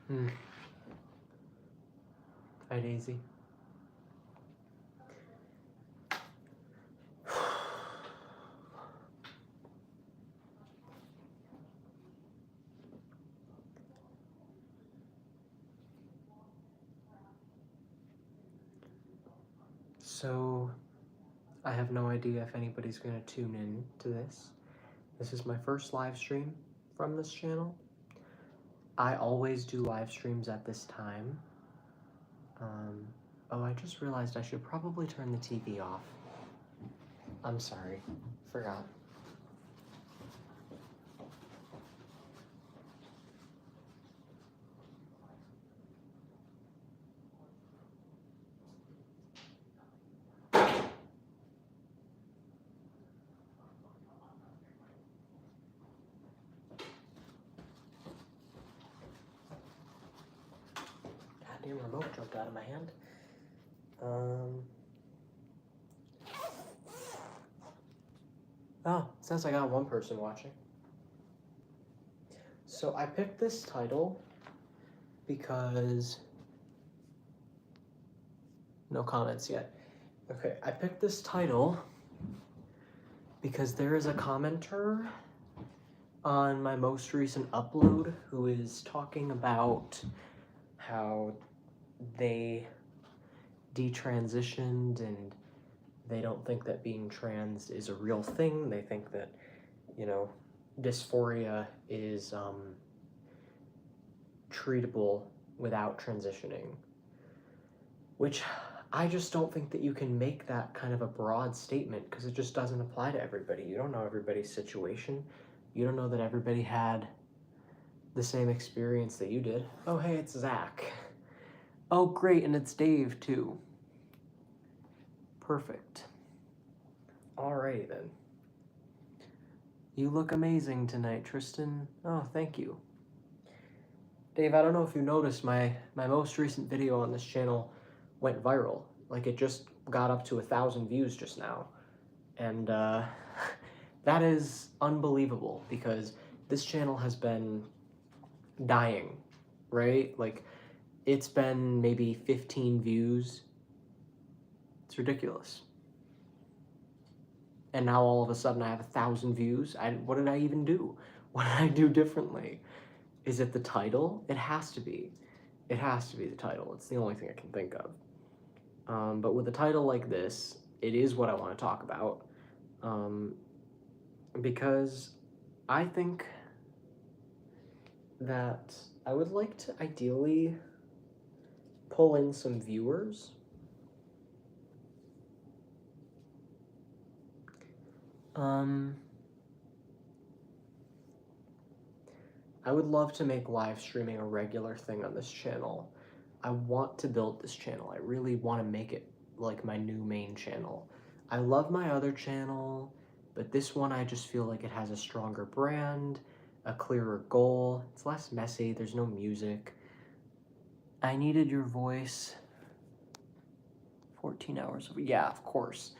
Hmm. Hi, Daisy. So, I have no idea if anybody's going to tune in to this. This is my first live stream from this channel. I always do live streams at this time. Oh, I just realized I should probably turn the TV off. I'm sorry. Forgot. Goddamn remote jumped out of my hand. Oh, it says I got one person watching. So I picked this title because... No comments yet. Okay, I picked this title because there is a commenter on my most recent upload who is talking about how they detransitioned and they don't think that being trans is a real thing. They think that, you know, dysphoria is treatable without transitioning, which I just don't think that you can make that kind of a broad statement because it just doesn't apply to everybody. You don't know everybody's situation. You don't know that everybody had the same experience that you did. Oh, hey, it's Zach. Oh, great, and it's Dave, too. Perfect. Alrighty, then. You look amazing tonight, Tristan. Oh, thank you. Dave, I don't know if you noticed, my most recent video on this channel went viral. Like, it just got up to 1,000 views just now. And that is unbelievable because this channel has been dying, right? Like, it's been maybe 15 views. It's ridiculous. And now all of a sudden I have 1,000 views. What did I even do? What did I do differently? Is it the title? It has to be. It has to be the title. It's the only thing I can think of. But with a title like this, it is what I want to talk about. Because I think that I would like to ideally pull in some viewers. I would love to make live streaming a regular thing on this channel. I want to build this channel. I really want to make it like my new main channel. I love my other channel, but this one I just feel like it has a stronger brand, a clearer goal. It's less messy. There's no music. I needed your voice. 14 hours. Yeah, of course.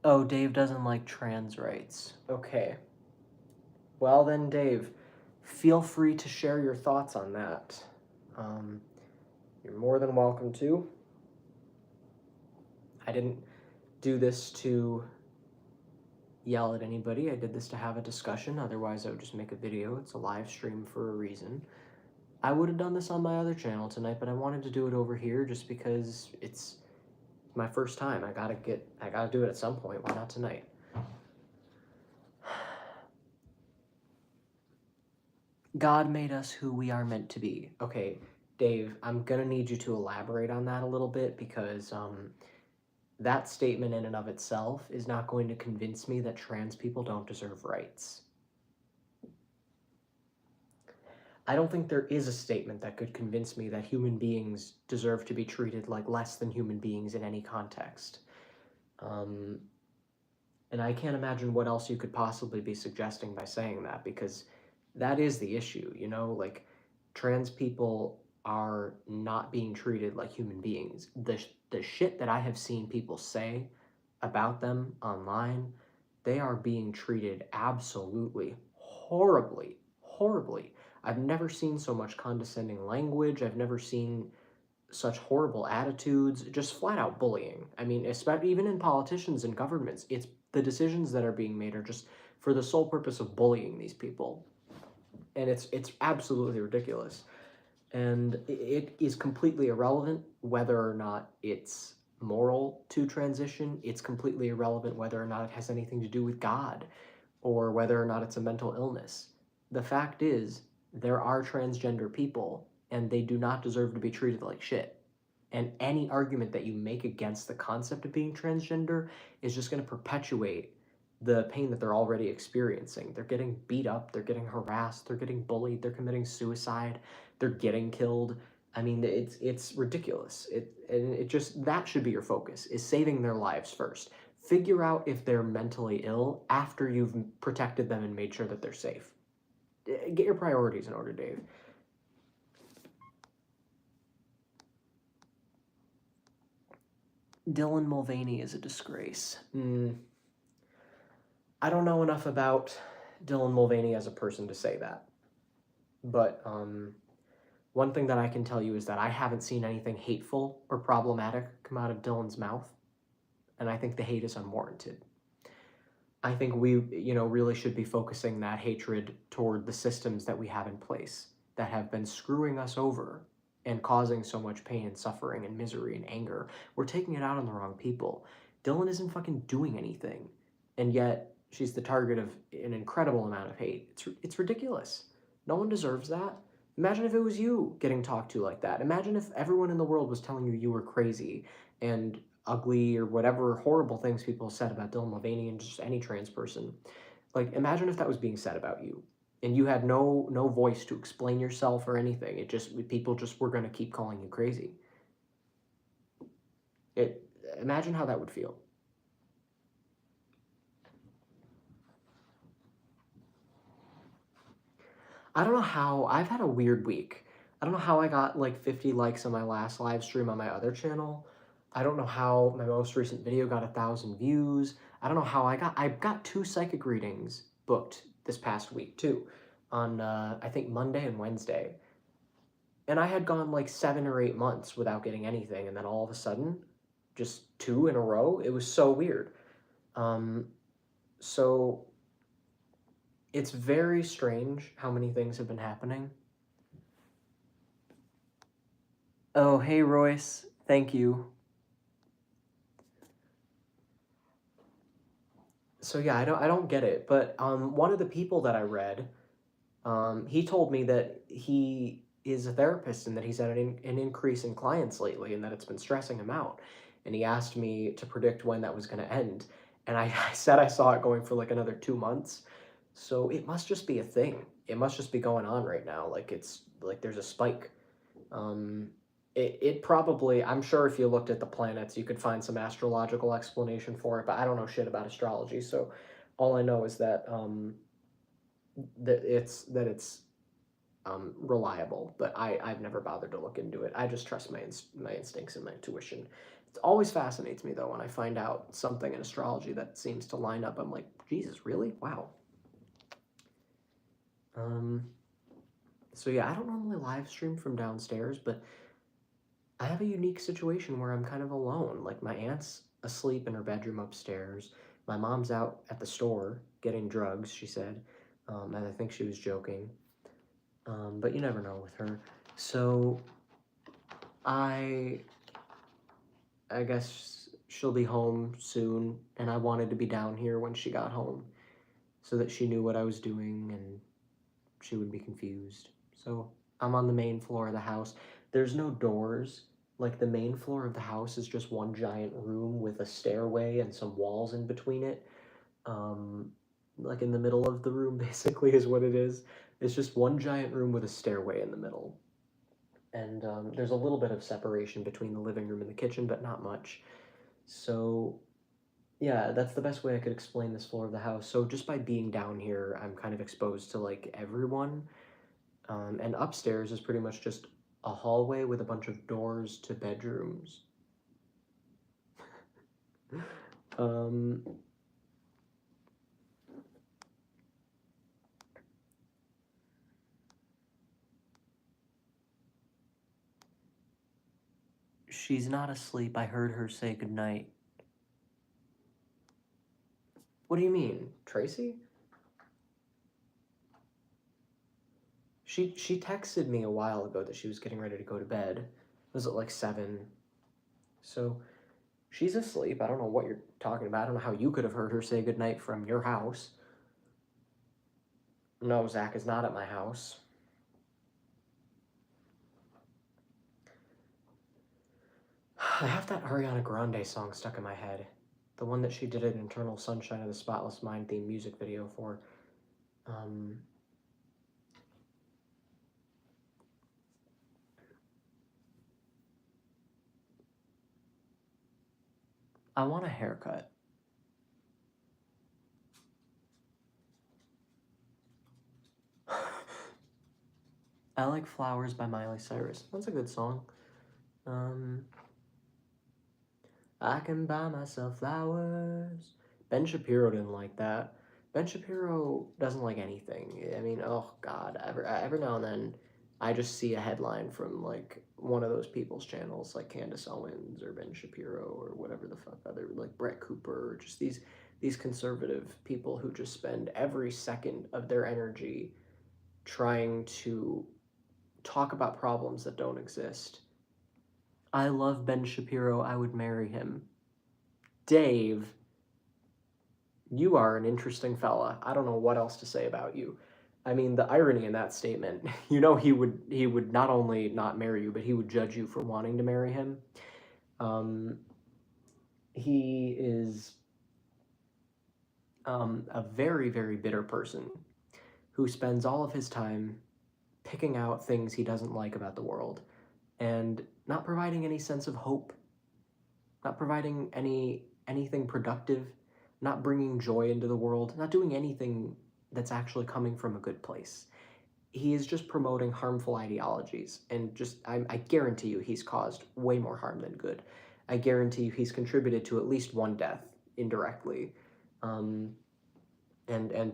Oh, Dave doesn't like trans rights. Okay. Well then, Dave, feel free to share your thoughts on that. You're more than welcome to. I didn't do this to yell at anybody. I did this to have a discussion. Otherwise, I would just make a video. It's a live stream for a reason. I would have done this on my other channel tonight, but I wanted to do it over here just because it's my first time. I gotta do it at some point. Why not tonight? God made us who we are meant to be. Okay, Dave, I'm gonna need you to elaborate on that a little bit because that statement in and of itself is not going to convince me that trans people don't deserve rights. I don't think there is a statement that could convince me that human beings deserve to be treated like less than human beings in any context. And I can't imagine what else you could possibly be suggesting by saying that, because that is the issue, you know? Like, trans people are not being treated like human beings. The shit that I have seen people say about them online, they are being treated absolutely horribly, horribly. I've never seen so much condescending language. I've never seen such horrible attitudes, just flat out bullying. I mean, especially even in politicians and governments, it's the decisions that are being made are just for the sole purpose of bullying these people. And it's absolutely ridiculous. And it is completely irrelevant whether or not it's moral to transition. It's completely irrelevant whether or not it has anything to do with God or whether or not it's a mental illness. The fact is, there are transgender people and they do not deserve to be treated like shit. And any argument that you make against the concept of being transgender is just going to perpetuate the pain that they're already experiencing. They're getting beat up, they're getting harassed, they're getting bullied, they're committing suicide, they're getting killed. I mean, it's ridiculous. It just, that should be your focus, is saving their lives first. Figure out if they're mentally ill after you've protected them and made sure that they're safe. Get your priorities in order, Dave. Dylan Mulvaney is a disgrace. I don't know enough about Dylan Mulvaney as a person to say that. But one thing that I can tell you is that I haven't seen anything hateful or problematic come out of Dylan's mouth. And I think the hate is unwarranted. I think we, really should be focusing that hatred toward the systems that we have in place that have been screwing us over and causing so much pain and suffering and misery and anger. We're taking it out on the wrong people. Dylan isn't fucking doing anything. And yet she's the target of an incredible amount of hate. It's ridiculous. No one deserves that. Imagine if it was you getting talked to like that. Imagine if everyone in the world was telling you were crazy and ugly or whatever horrible things people said about Dylan Mulvaney and just any trans person. Like, imagine if that was being said about you and you had no voice to explain yourself or anything. People just were going to keep calling you crazy. Imagine how that would feel. I don't know how, I've had a weird week. I don't know how I got like 50 likes on my last live stream on my other channel. I don't know how my most recent video got 1,000 views. I don't know how I got 2 psychic readings booked this past week too, on I think Monday and Wednesday. And I had gone like 7 or 8 months without getting anything, and then all of a sudden, just 2 in a row. It was so weird. So it's very strange how many things have been happening. Oh, hey Royce, thank you. So yeah, I don't get it, but one of the people that I read, he told me that he is a therapist and that he's had an increase in clients lately and that it's been stressing him out. And he asked me to predict when that was going to end. And I said I saw it going for like another 2 months. So it must just be a thing. It must just be going on right now. Like it's like there's a spike. It probably, I'm sure if you looked at the planets, you could find some astrological explanation for it, but I don't know shit about astrology. So all I know is that it's reliable, but I've never bothered to look into it. I just trust my instincts and my intuition. It always fascinates me though when I find out something in astrology that seems to line up. I'm like, Jesus, really? Wow. So yeah, I don't normally live stream from downstairs, but I have a unique situation where I'm kind of alone. Like my aunt's asleep in her bedroom upstairs. My mom's out at the store getting drugs, she said. And I think she was joking. But you never know with her. So I guess she'll be home soon, and I wanted to be down here when she got home so that she knew what I was doing and she would be confused. So I'm on the main floor of the house. There's no doors. Like the main floor of the house is just one giant room with a stairway and some walls in between it. Like in the middle of the room basically is what it is. It's just one giant room with a stairway in the middle. And there's a little bit of separation between the living room and the kitchen, but not much. So yeah, that's the best way I could explain this floor of the house. So just by being down here, I'm kind of exposed to like everyone. And upstairs is pretty much just a hallway with a bunch of doors to bedrooms. She's not asleep. I heard her say goodnight. What do you mean? Tracy? She texted me a while ago that she was getting ready to go to bed. Was it like 7? So she's asleep. I don't know what you're talking about. I don't know how you could have heard her say goodnight from your house. No, Zach is not at my house. I have that Ariana Grande song stuck in my head. The one that she did an Eternal Sunshine of the Spotless Mind theme music video for. I want a haircut. I Like Flowers by Miley Cyrus. That's a good song. I can buy myself flowers. Ben Shapiro didn't like that. Ben Shapiro doesn't like anything. I mean, oh God, every now and then I just see a headline from like one of those people's channels, like Candace Owens or Ben Shapiro or whatever the fuck other, like Brett Cooper, or just these conservative people who just spend every second of their energy trying to talk about problems that don't exist. I love Ben Shapiro. I would marry him. Dave, you are an interesting fella. I don't know what else to say about you. I mean, the irony in that statement, you know, he would not only not marry you, but he would judge you for wanting to marry him. He is a very, very bitter person who spends all of his time picking out things he doesn't like about the world and not providing any sense of hope, not providing anything productive, not bringing joy into the world, not doing anything that's actually coming from a good place. He is just promoting harmful ideologies, and just I guarantee you he's caused way more harm than good. I guarantee you he's contributed to at least one death indirectly, and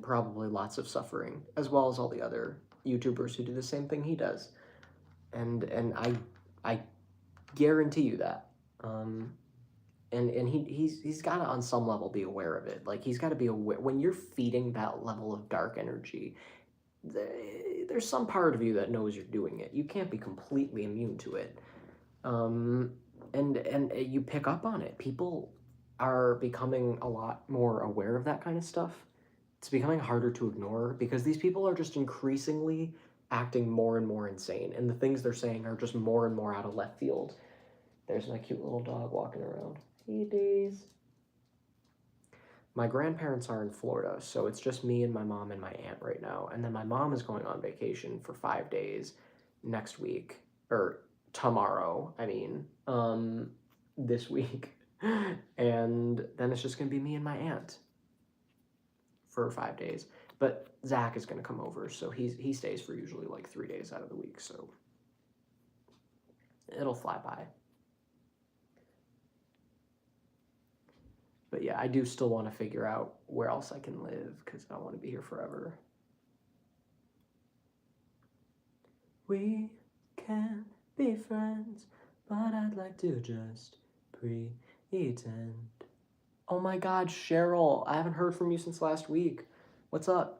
probably lots of suffering, as well as all the other YouTubers who do the same thing he does. And I guarantee you that. And he's got to on some level be aware of it. Like, he's got to be aware when you're feeding that level of dark energy. There's some part of you that knows you're doing it. You can't be completely immune to it. And you pick up on it. People are becoming a lot more aware of that kind of stuff. It's becoming harder to ignore because these people are just increasingly acting more and more insane, and the things they're saying are just more and more out of left field. There's my cute little dog walking around. Hey, Days. My grandparents are in Florida, so it's just me and my mom and my aunt right now. And then my mom is going on vacation for 5 days next week, or tomorrow, I mean, this week. And then it's just going to be me and my aunt for 5 days. But Zach is going to come over, so he stays for usually like 3 days out of the week, so it'll fly by. But yeah, I do still want to figure out where else I can live, because I don't want to be here forever. We can be friends, but I'd like to just pretend. Oh my God, Cheryl, I haven't heard from you since last week. What's up?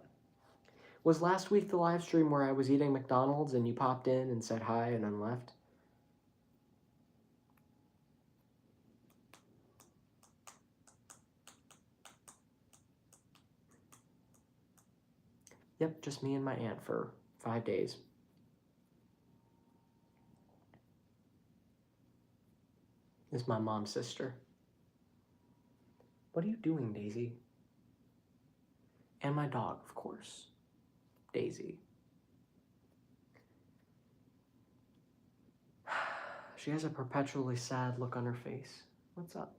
Was last week the live stream where I was eating McDonald's and you popped in and said hi and then left? Yep, just me and my aunt for 5 days. This is my mom's sister. What are you doing, Daisy? And my dog, of course. Daisy. She has a perpetually sad look on her face. What's up?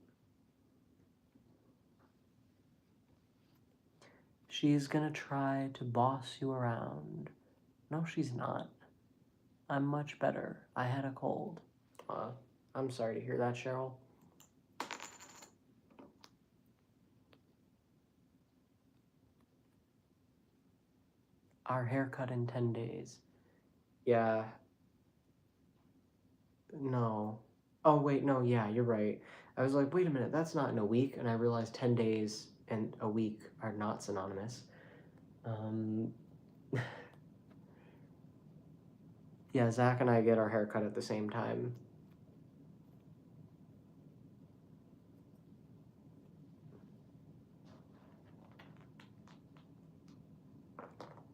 She's gonna try to boss you around. No, she's not. I'm much better. I had a cold. I'm sorry to hear that, Cheryl. Our haircut in 10 days. Yeah. No. Oh, wait, no, yeah, you're right. I was like, wait a minute, that's not in a week. And I realized 10 days and a week are not synonymous. Um, yeah, Zach and I get our haircut at the same time.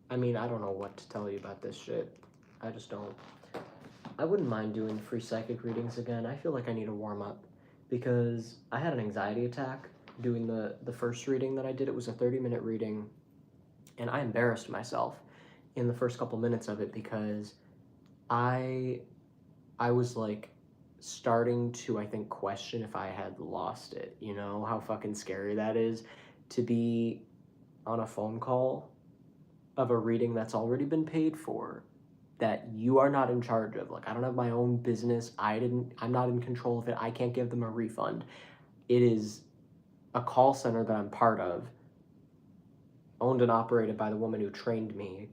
I mean, I don't know what to tell you about this shit. I just don't. I wouldn't mind doing free psychic readings again. I feel like I need to warm up because I had an anxiety attack doing the first reading that I did. It was a 30-minute reading, and I embarrassed myself in the first couple minutes of it because I I was like starting to, I think, question if I had lost it. You know how fucking scary that is to be on a phone call of a reading that's already been paid for, that you are not in charge of. Like, I don't have my own business. I'm not in control of it. I can't give them a refund. It is a call center that I'm part of, owned and operated by the woman who trained me.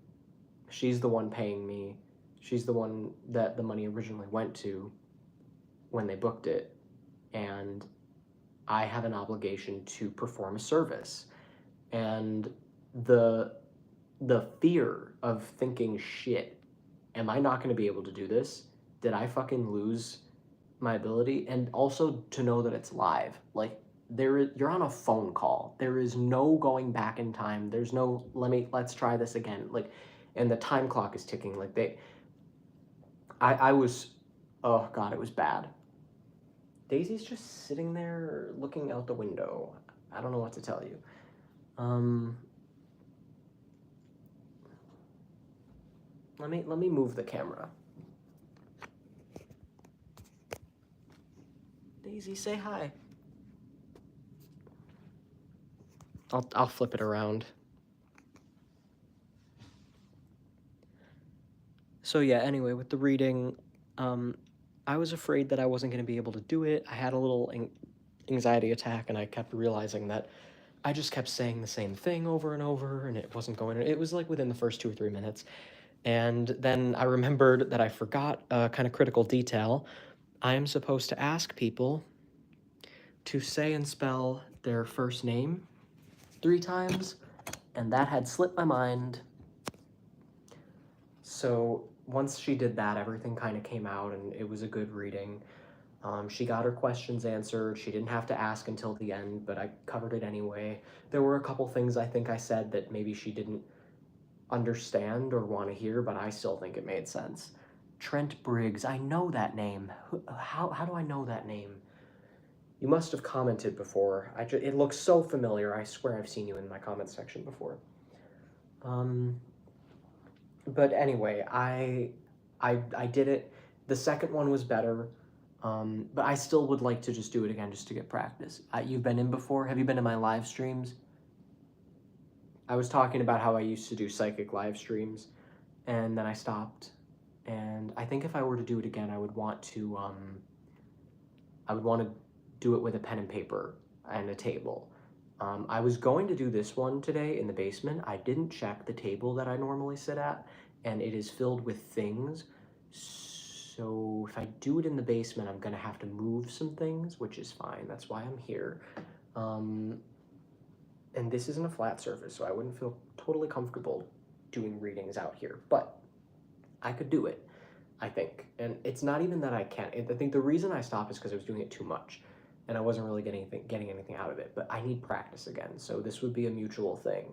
She's the one paying me. She's the one that the money originally went to when they booked it. And I have an obligation to perform a service. And the the fear of thinking, shit, am I not going to be able to do this? Did I fucking lose my ability? And also to know that it's live. Like, you're on a phone call. There is no going back in time. There's no let's try this again. Like, and the time clock is ticking. Like, I was, oh god, it was bad. Daisy's just sitting there looking out the window. I don't know what to tell you. Let me move the camera. Daisy, say hi. I'll flip it around. So yeah, anyway, with the reading, I was afraid that I wasn't going to be able to do it. I had a little anxiety attack, and I kept realizing that I just kept saying the same thing over and over, and it wasn't going. It was like within the first 2 or 3 minutes, and then I remembered that I forgot a kind of critical detail. I am supposed to ask people to say and spell their first name 3 times, and that had slipped my mind. So once she did that, everything kind of came out, and it was a good reading. She got her questions answered. She didn't have to ask until the end, but I covered it anyway. There were a couple things I think I said that maybe she didn't understand or want to hear, but I still think it made sense. Trent Briggs, I know that name. How do I know that name? You must have commented before. It looks so familiar. I swear I've seen you in my comment section before. But anyway, I did it. The second one was better, but I still would like to just do it again just to get practice. You've been in before? Have you been to my live streams? I was talking about how I used to do psychic live streams, and then I stopped. And I think if I were to do it again, I would want to do it with a pen and paper and a table. I was going to do this one today in the basement. I didn't check the table that I normally sit at, and it is filled with things. So if I do it in the basement, I'm gonna have to move some things, which is fine. That's why I'm here. And this isn't a flat surface, so I wouldn't feel totally comfortable doing readings out here, but I could do it, I think. And it's not even that I can't. I think the reason I stopped is because I was doing it too much, and I wasn't really getting anything out of it. But I need practice again, so this would be a mutual thing.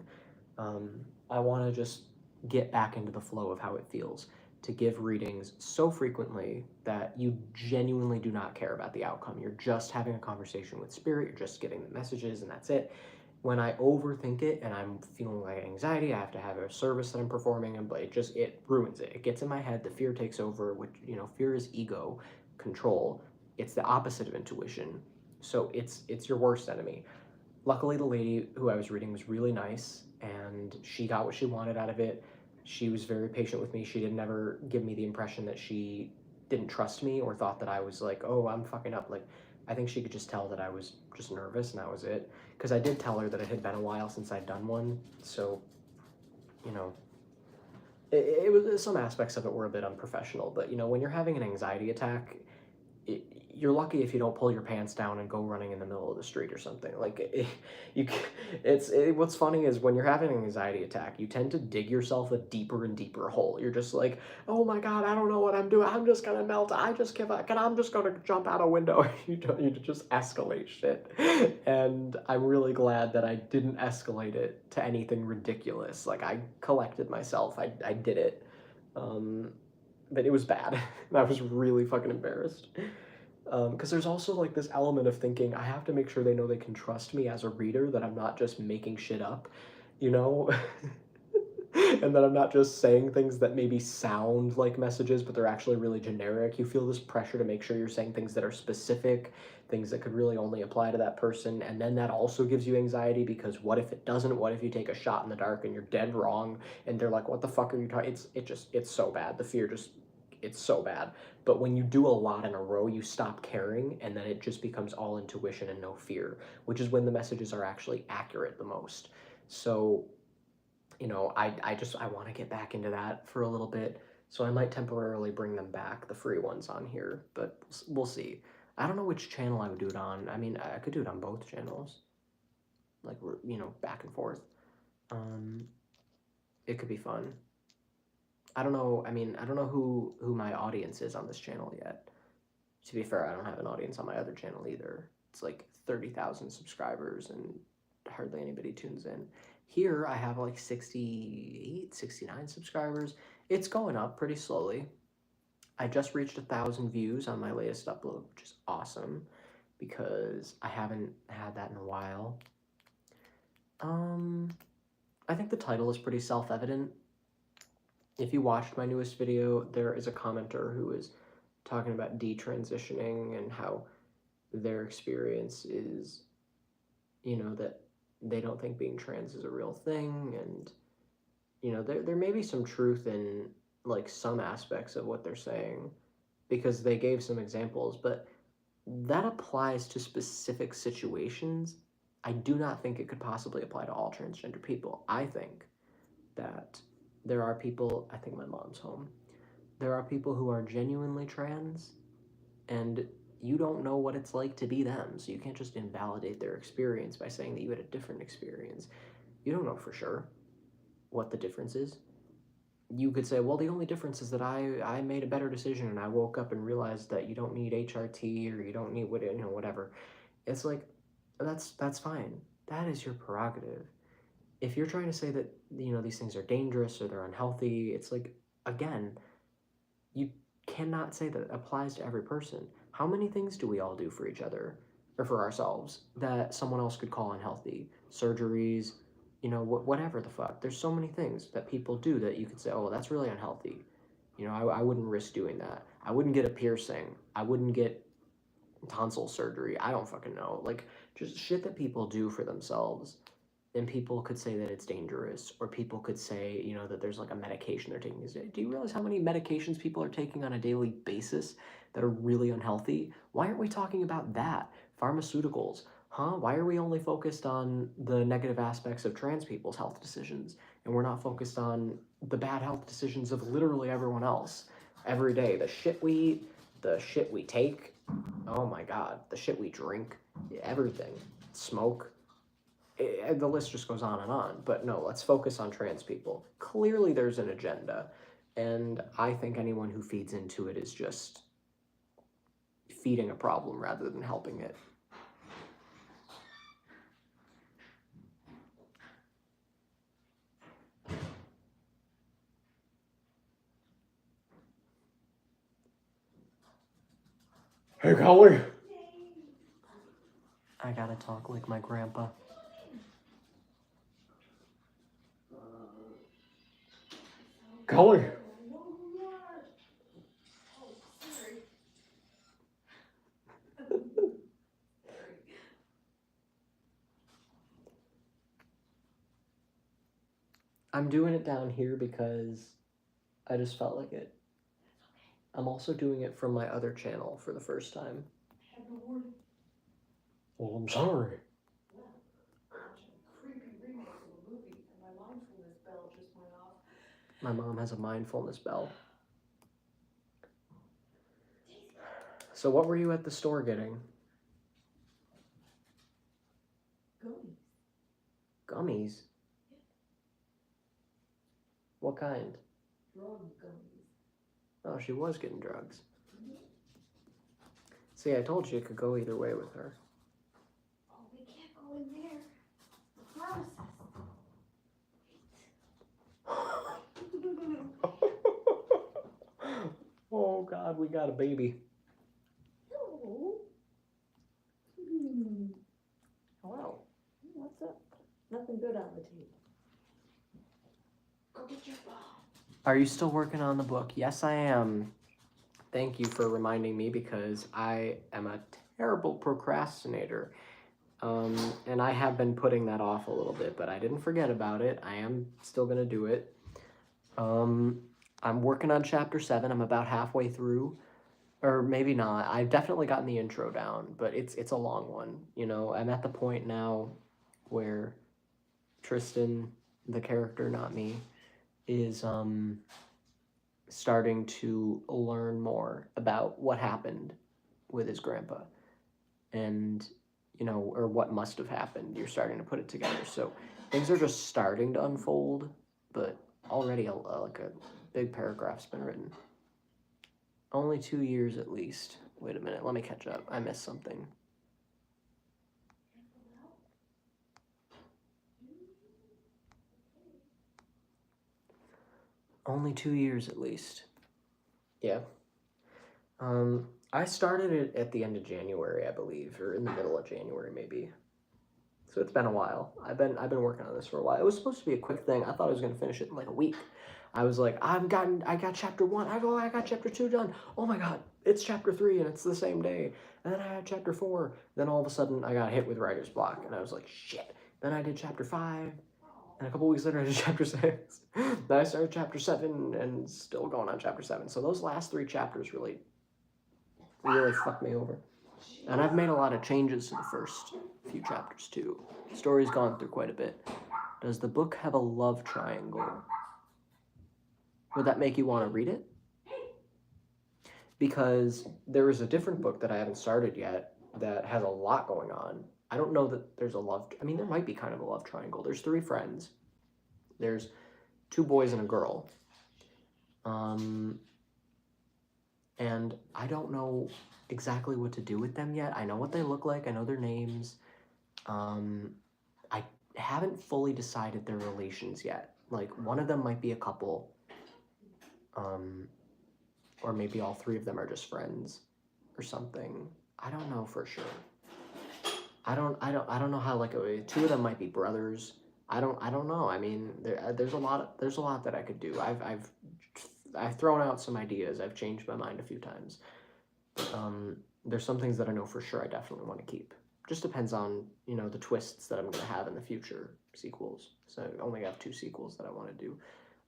I want to just get back into the flow of how it feels to give readings so frequently that you genuinely do not care about the outcome. You're just having a conversation with spirit, you're just getting the messages, and that's it. When I overthink it and I'm feeling like anxiety, I have to have a service that I'm performing, and it ruins it. It gets in my head, the fear takes over, which, fear is ego, control. It's the opposite of intuition. So it's your worst enemy. Luckily, the lady who I was reading was really nice, and she got what she wanted out of it. She was very patient with me. She didn't ever give me the impression that she didn't trust me or thought that I was like, oh, I'm fucking up. Like, I think she could just tell that I was just nervous, and that was it. Because I did tell her that it had been a while since I'd done one, so, it was, some aspects of it were a bit unprofessional. But when you're having an anxiety attack, you're lucky if you don't pull your pants down and go running in the middle of the street or something. Like, what's funny is when you're having an anxiety attack, you tend to dig yourself a deeper and deeper hole. You're just like, oh my God, I don't know what I'm doing. I'm just gonna melt. I just give up. And I'm just gonna jump out a window. You just escalate shit. And I'm really glad that I didn't escalate it to anything ridiculous. Like, I collected myself. I did it. But it was bad. I was really fucking embarrassed. Because there's also like this element of thinking I have to make sure they know they can trust me as a reader, that I'm not just making shit up, you know? And that I'm not just saying things that maybe sound like messages, but they're actually really generic. You feel this pressure to make sure you're saying things that are specific, things that could really only apply to that person. And then that also gives you anxiety, because what if it doesn't? What if you take a shot in the dark and you're dead wrong? And they're like, what the fuck are you talking? It's so bad. The fear just, it's so bad. But when you do a lot in a row, you stop caring, and then it just becomes all intuition and no fear, which is when the messages are actually accurate the most. So, you know, I want to get back into that for a little bit. So I might temporarily bring them back, the free ones on here, but we'll see. I don't know which channel I would do it on. I mean, I could do it on both channels, like, you know, back and forth. It could be fun. I don't know. I mean, I don't know who my audience is on this channel yet. To be fair, I don't have an audience on my other channel either. It's like 30,000 subscribers and hardly anybody tunes in. Here, I have like 68, 69 subscribers. It's going up pretty slowly. I just reached 1,000 views on my latest upload, which is awesome, because I haven't had that in a while. I think the title is pretty self-evident. If you watched my newest video, there is a commenter who is talking about detransitioning and how their experience is, you know, that they don't think being trans is a real thing. And, you know, there may be some truth in, like, some aspects of what they're saying, because they gave some examples, but that applies to specific situations. I do not think it could possibly apply to all transgender people. I think that there are people, I think my mom's home, there are people who are genuinely trans, and you don't know what it's like to be them, so you can't just invalidate their experience by saying that you had a different experience. You don't know for sure what the difference is. You could say, well, the only difference is that I made a better decision and I woke up and realized that you don't need HRT, or you don't need what, you know, whatever. It's like, that's fine. That is your prerogative. If you're trying to say that, you know, these things are dangerous or they're unhealthy, it's like, again, you cannot say that it applies to every person. How many things do we all do for each other or for ourselves that someone else could call unhealthy? Surgeries, you know, whatever the fuck. There's so many things that people do that you could say, oh, that's really unhealthy. You know, I wouldn't risk doing that. I wouldn't get a piercing. I wouldn't get tonsil surgery. I don't fucking know. Like, just shit that people do for themselves. And people could say that it's dangerous, or people could say, you know, that there's like a medication they're taking. Do you realize how many medications people are taking on a daily basis that are really unhealthy? Why aren't we talking about that? Pharmaceuticals, huh? Why are we only focused on the negative aspects of trans people's health decisions, and we're not focused on the bad health decisions of literally everyone else every day? The shit we eat, the shit we take, oh my God, the shit we drink, everything, smoke. The list just goes on and on. But no, let's focus on trans people. Clearly there's an agenda, and I think anyone who feeds into it is just feeding a problem rather than helping it. Hey, Collie. I gotta talk like my grandpa. Collie. I'm doing it down here because I just felt like it. I'm also doing it from my other channel for the first time. Well, I'm sorry. My mom has a mindfulness bell. So what were you at the store getting? Gummies. Gummies? Yeah. What kind? Drug gummies. Oh, she was getting drugs. Mm-hmm. See, I told you it could go either way with her. Oh, we can't go in there. The pharmacist. Oh God, we got a baby. Hello. Hello. What's up? Nothing good on the table. Go get your phone. Are you still working on the book? Yes, I am. Thank you for reminding me because I am a terrible procrastinator. And I have been putting that off a little bit, but I didn't forget about it. I am still gonna do it. I'm working on chapter 7. I'm about halfway through, or maybe not. I've definitely gotten the intro down, but it's a long one. You know, I'm at the point now where Tristan, the character, not me, is starting to learn more about what happened with his grandpa, and you know, or what must have happened. You're starting to put it together, so things are just starting to unfold, but already like a big paragraph's been written. Only 2 years at least. Wait a minute, let me catch up. I missed something. Only 2 years at least. Yeah. I started it at the end of January, I believe, or in the middle of January maybe. So it's been a while. I've been working on this for a while. It was supposed to be a quick thing. I thought I was gonna finish it in like a week. I was like, I got chapter 1. I got chapter 2 done. Oh my God, it's chapter 3 and it's the same day. And then I had chapter 4. Then all of a sudden I got hit with writer's block and I was like, shit. Then I did chapter 5. And a couple weeks later I did chapter 6. Then I started chapter 7 and still going on chapter 7. So those last 3 chapters really fucked me over. And I've made a lot of changes to the first few chapters too. The story's gone through quite a bit. Does the book have a love triangle? Would that make you want to read it? Because there is a different book that I haven't started yet that has a lot going on. I don't know that there's a love... I mean, there might be kind of a love triangle. There's 3 friends. There's 2 boys and a girl. And I don't know exactly what to do with them yet. I know what they look like. I know their names. I haven't fully decided their relations yet. Like, one of them might be a couple. Or maybe all 3 of them are just friends or something. I don't know for sure. I don't know how, like, 2 of them might be brothers. I don't know. I mean, there's a lot that I could do. I've thrown out some ideas. I've changed my mind a few times. There's some things that I know for sure I definitely want to keep. Just depends on, you know, the twists that I'm going to have in the future sequels. So I only have 2 sequels that I want to do.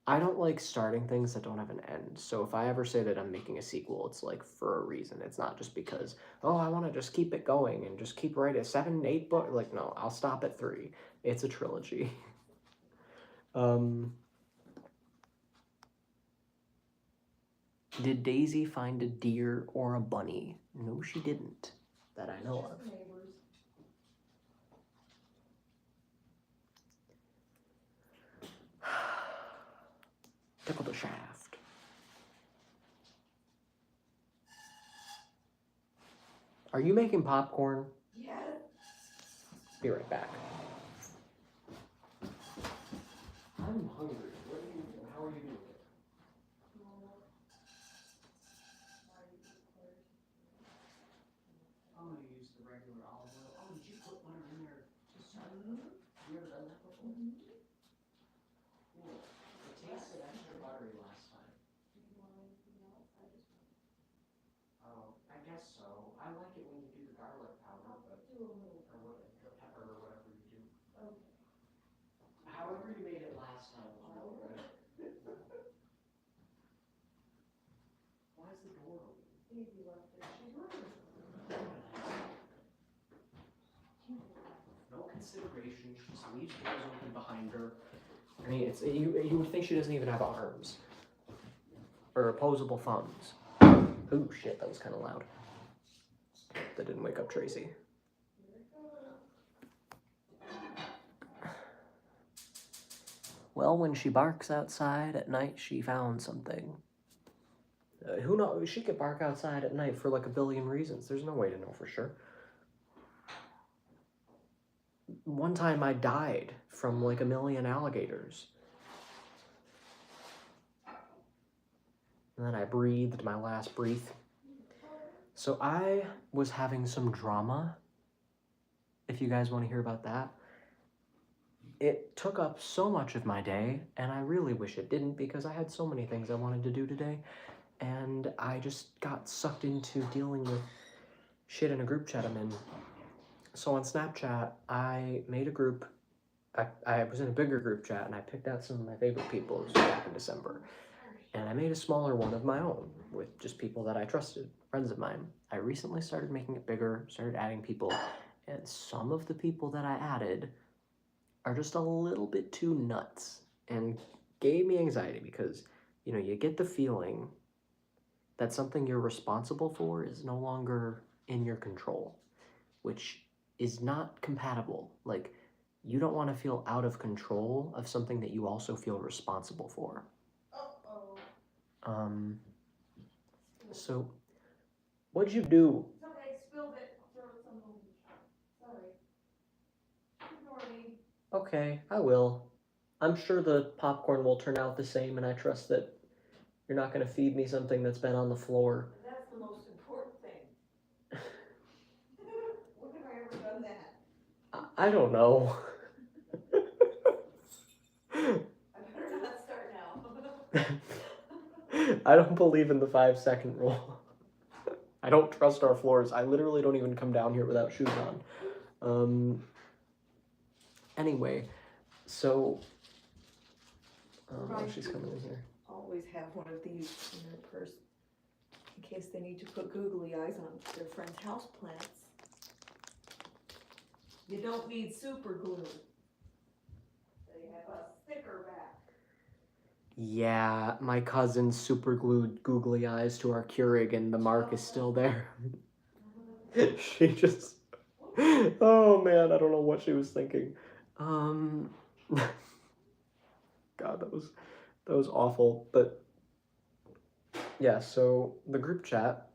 I don't like starting things that don't have an end. So if I ever say that I'm making a sequel, it's like for a reason. It's not just because, oh, I want to just keep it going and just keep writing 7, 8 book. Like, no, I'll stop at 3. It's a trilogy. Did Daisy find a deer or a bunny? No, she didn't. That I know of. Tickle the shaft. Are you making popcorn? Yes. Be right back. I'm hungry. How are you doing it? I'm going to use the regular olive oil. Oh, did you put butter in there to start? Have you ever done that before? Cool. It tasted extra buttery last time. Oh, I guess so. I like it when you do the garlic powder, but or what, the pepper or whatever you do. Okay. However you made it last time was really good. Why is the door open? Daisy left it. She's running. No consideration. She just leaves doors open behind her. I mean, you would think she doesn't even have arms or opposable thumbs. Oh shit, that was kind of loud. that didn't wake up Tracy. Well, when she barks outside at night, she found something. Who knows? She could bark outside at night for like a billion reasons. There's no way to know for sure. One time I died from like a million alligators. And then I breathed my last breath. So I was having some drama, if you guys want to hear about that. It took up so much of my day, and I really wish it didn't because I had so many things I wanted to do today, and I just got sucked into dealing with shit in a group chat I'm in. So on Snapchat, I made a group. I was in a bigger group chat, and I picked out some of my favorite people. It was back in December. And I made a smaller one of my own with just people that I trusted, friends of mine. I recently started making it bigger, started adding people, and some of the people that I added are just a little bit too nuts and gave me anxiety because, you know, you get the feeling that something you're responsible for is no longer in your control, which is not compatible. Like, you don't want to feel out of control of something that you also feel responsible for. So, what'd you do? Somebody spilled it. Throw it some over. Sorry. Ignore me. Okay, I will. I'm sure the popcorn will turn out the same, and I trust that you're not going to feed me something that's been on the floor. That's the most important thing. When have I ever done that? I don't know. I better not start now. I don't believe in the 5-second rule. I don't trust our floors. I literally don't even come down here without shoes on. Anyway, so Right. she's coming in here. Always have one of these in their purse in case they need to put googly eyes on their friends' houseplants. You don't need super glue. They have a sticker back. Yeah, my cousin super glued googly eyes to our Keurig and the mark is still there. She just... Oh man, I don't know what she was thinking. God, that was awful. But yeah, so the group chat,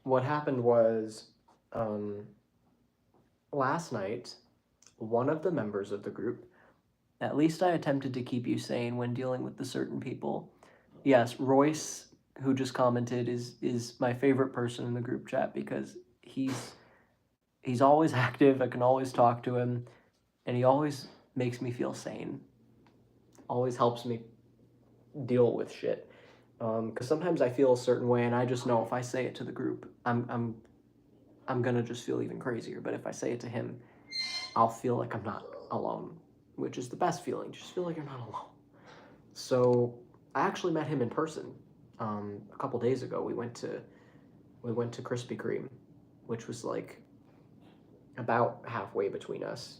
what happened was, last night, one of the members of the group, at least I attempted to keep you sane when dealing with the certain people. Yes, Royce, who just commented, is my favorite person in the group chat because he's always active. I can always talk to him, and he always makes me feel sane. Always helps me deal with shit. Because sometimes I feel a certain way, and I just know if I say it to the group, I'm gonna just feel even crazier. But if I say it to him, I'll feel like I'm not alone, which is the best feeling. Just feel like you're not alone. So I actually met him in person a couple days ago. We went to Krispy Kreme, which was like about halfway between us.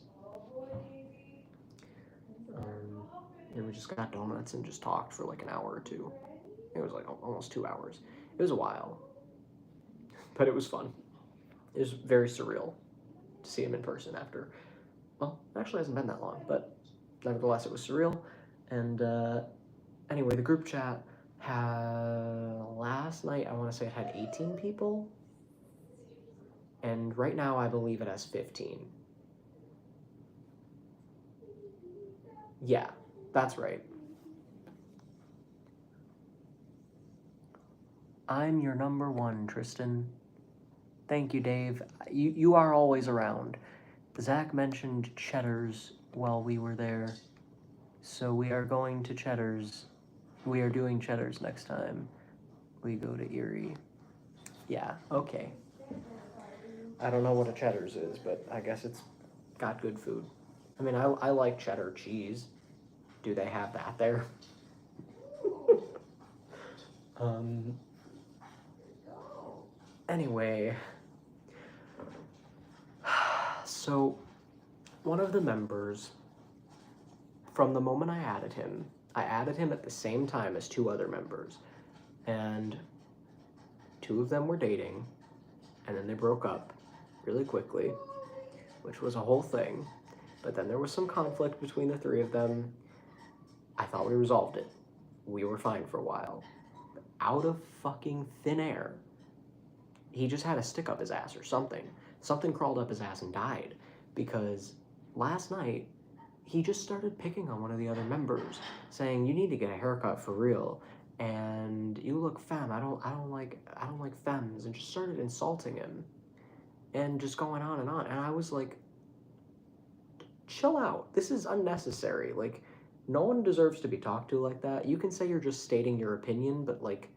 And we just got donuts and just talked for like an hour or two. It was like almost 2 hours. It was a while, but it was fun. It was very surreal to see him in person after, well, it actually hasn't been that long, but nevertheless, it was surreal. And anyway, the group chat had, last night, I want to say it had 18 people. And right now, I believe it has 15. Yeah, that's right. I'm your number one, Tristan. Thank you, Dave. You are always around. Zach mentioned Cheddar's while we were there. So we are going to Cheddar's. We are doing Cheddar's next time we go to Erie. Yeah, okay. I don't know what a Cheddar's is, but I guess it's got good food. I mean, I like cheddar cheese. Do they have that there? Anyway, so one of the members, from the moment I added him at the same time as 2 other members, and 2 of them were dating, and then they broke up really quickly, which was a whole thing. But then there was some conflict between the 3 of them. I thought we resolved it. We were fine for a while. Out of fucking thin air, he just had a stick up his ass or something. Something crawled up his ass and died, because last night he just started picking on one of the other members, saying, "You need to get a haircut for real, and you look femme. I don't like femmes," and just started insulting him, and just going on. And I was like, chill out. This is unnecessary. Like, no one deserves to be talked to like that. You can say you're just stating your opinion, but like,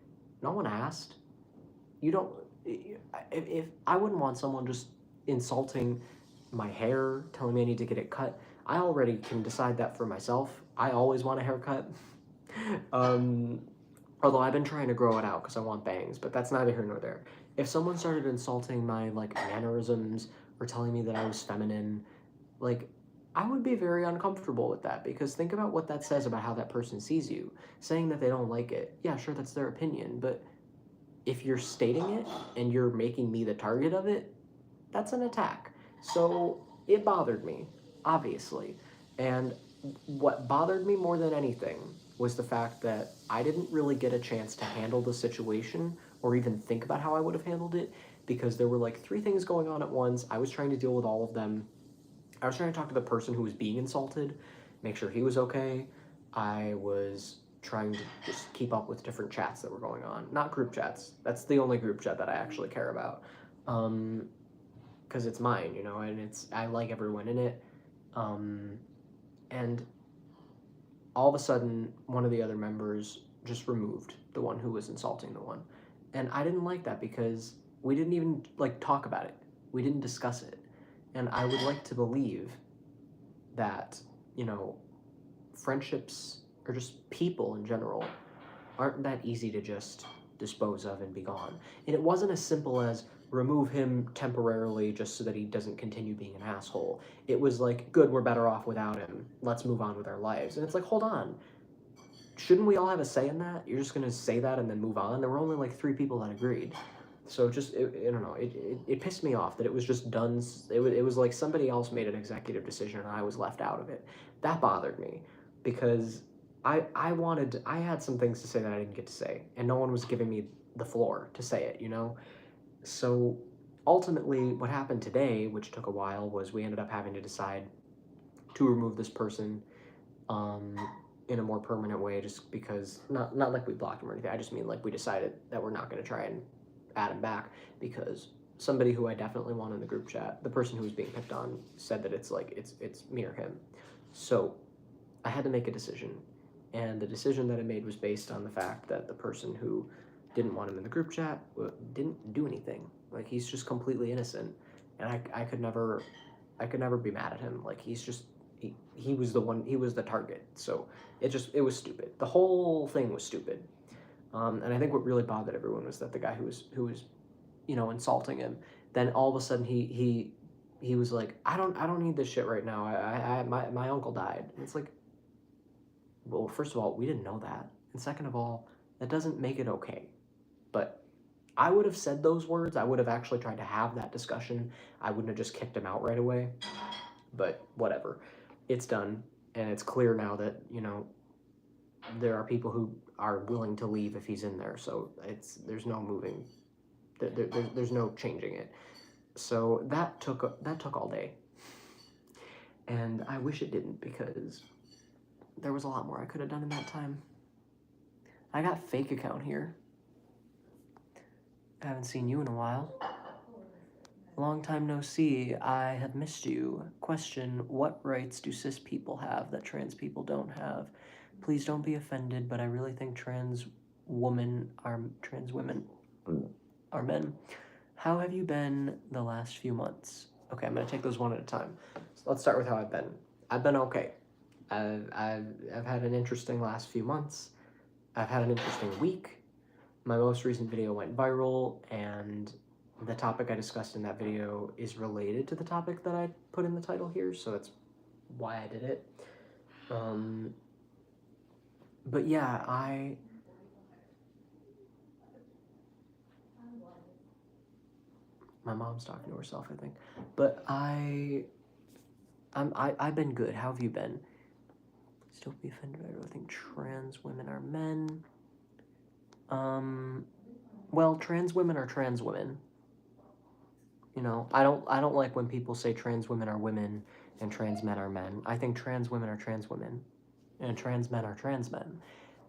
no one asked. You don't. If I wouldn't want someone just insulting my hair, telling me I need to get it cut. I already can decide that for myself. I always want a haircut. Although I've been trying to grow it out because I want bangs, but that's neither here nor there. If someone started insulting my like mannerisms or telling me that I was feminine, like, I would be very uncomfortable with that, because think about what that says about how that person sees you. Saying that they don't like it, yeah, sure, that's their opinion, but if you're stating it and you're making me the target of it, that's an attack. So it bothered me, obviously. And what bothered me more than anything was the fact that I didn't really get a chance to handle the situation or even think about how I would have handled it, because there were like 3 things going on at once. I was trying to deal with all of them. I was trying to talk to the person who was being insulted, make sure he was okay. I was trying to just keep up with different chats that were going on. Not group chats. That's the only group chat that I actually care about. Because it's mine, you know, and I like everyone in it. And all of a sudden, one of the other members just removed the one who was insulting the one. And I didn't like that, because we didn't even like talk about it. We didn't discuss it. And I would like to believe that, you know, friendships or just people in general aren't that easy to just dispose of and be gone. And it wasn't as simple as remove him temporarily just so that he doesn't continue being an asshole. It was like, good, we're better off without him. Let's move on with our lives. And it's like, hold on. Shouldn't we all have a say in that? You're just going to say that and then move on? There were only like 3 people that agreed. So just, I don't know, it pissed me off that it was just done. It was like somebody else made an executive decision and I was left out of it. That bothered me, because I had some things to say that I didn't get to say, and no one was giving me the floor to say it, you know? So ultimately what happened today, which took a while, was we ended up having to decide to remove this person in a more permanent way, just because, not like we blocked him or anything. I just mean like we decided that we're not going to try and add him back, because somebody who I definitely want in the group chat, the person who was being picked on, said that it's like it's me or him. So I had to make a decision, and the decision that I made was based on the fact that the person who didn't want him in the group chat didn't do anything. Like, he's just completely innocent, and I could never be mad at him. Like, he's just he was the one, he was the target. So it was stupid. The whole thing was stupid. And I think what really bothered everyone was that the guy who was, you know, insulting him, then all of a sudden he was like, I don't need this shit right now. My uncle died. And it's like, well, first of all, we didn't know that, and second of all, that doesn't make it okay. But I would have said those words. I would have actually tried to have that discussion. I wouldn't have just kicked him out right away. But whatever, it's done, and it's clear now that, you know, there are people who are willing to leave if he's in there, so there's no moving, there's no changing it. So that took all day, and I wish it didn't, because there was a lot more I could have done in that time. I got fake account here. I haven't seen you in a while. Long time no see. I have missed you. Question: what rights do cis people have that trans people don't have? Please don't be offended, but I really think trans women are men. How have you been the last few months? Okay, I'm gonna take those one at a time. So let's start with how I've been. I've been okay. I've had an interesting last few months. I've had an interesting week. My most recent video went viral, and the topic I discussed in that video is related to the topic that I put in the title here, so that's why I did it. But yeah, My mom's talking to herself, I think. But I've been good. How have you been? Still be offended by everything. Trans women are men. Well, trans women are trans women. You know, I don't like when people say trans women are women and trans men are men. I think trans women are trans women and trans men are trans men,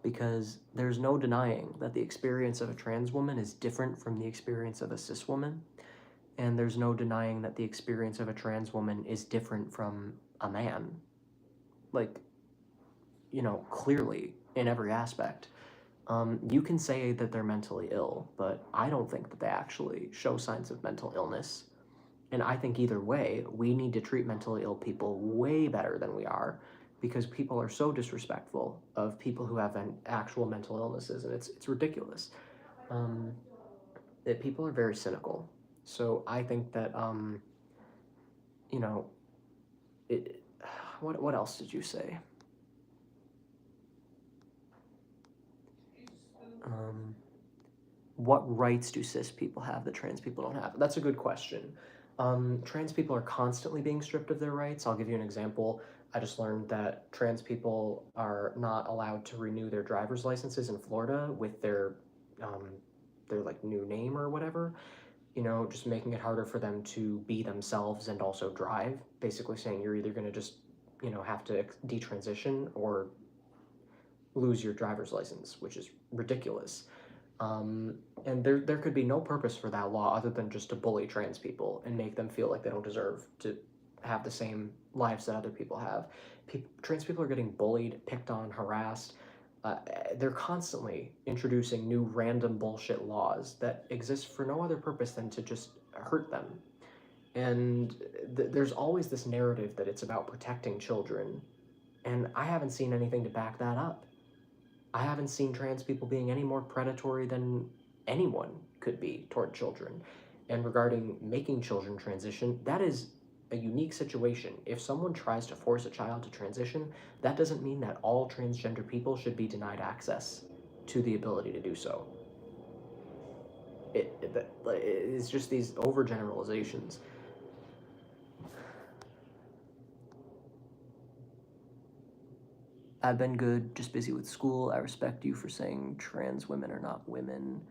because there's no denying that the experience of a trans woman is different from the experience of a cis woman, and there's no denying that the experience of a trans woman is different from a man. Like, you know, clearly in every aspect. You can say that they're mentally ill, but I don't think that they actually show signs of mental illness. And I think either way, we need to treat mentally ill people way better than we are, because people are so disrespectful of people who have actual mental illnesses, and it's ridiculous. That people are very cynical. So I think that, you know, what else did you say? What rights do cis people have that trans people don't have? That's a good question. Trans people are constantly being stripped of their rights. I'll give you an example. I just learned that trans people are not allowed to renew their driver's licenses in Florida with their like new name or whatever. You know, just making it harder for them to be themselves and also drive. Basically saying you're either going to just, you know, have to detransition or lose your driver's license, which is ridiculous. And there could be no purpose for that law other than just to bully trans people and make them feel like they don't deserve to have the same lives that other people have. Trans people are getting bullied, picked on, harassed. They're constantly introducing new random bullshit laws that exist for no other purpose than to just hurt them. And there's always this narrative that it's about protecting children, and I haven't seen anything to back that up. I haven't seen trans people being any more predatory than anyone could be toward children. And regarding making children transition, that is a unique situation. If someone tries to force a child to transition, that doesn't mean that all transgender people should be denied access to the ability to do so. It's just these overgeneralizations. I've been good, just busy with school. I respect you for saying trans women are not women.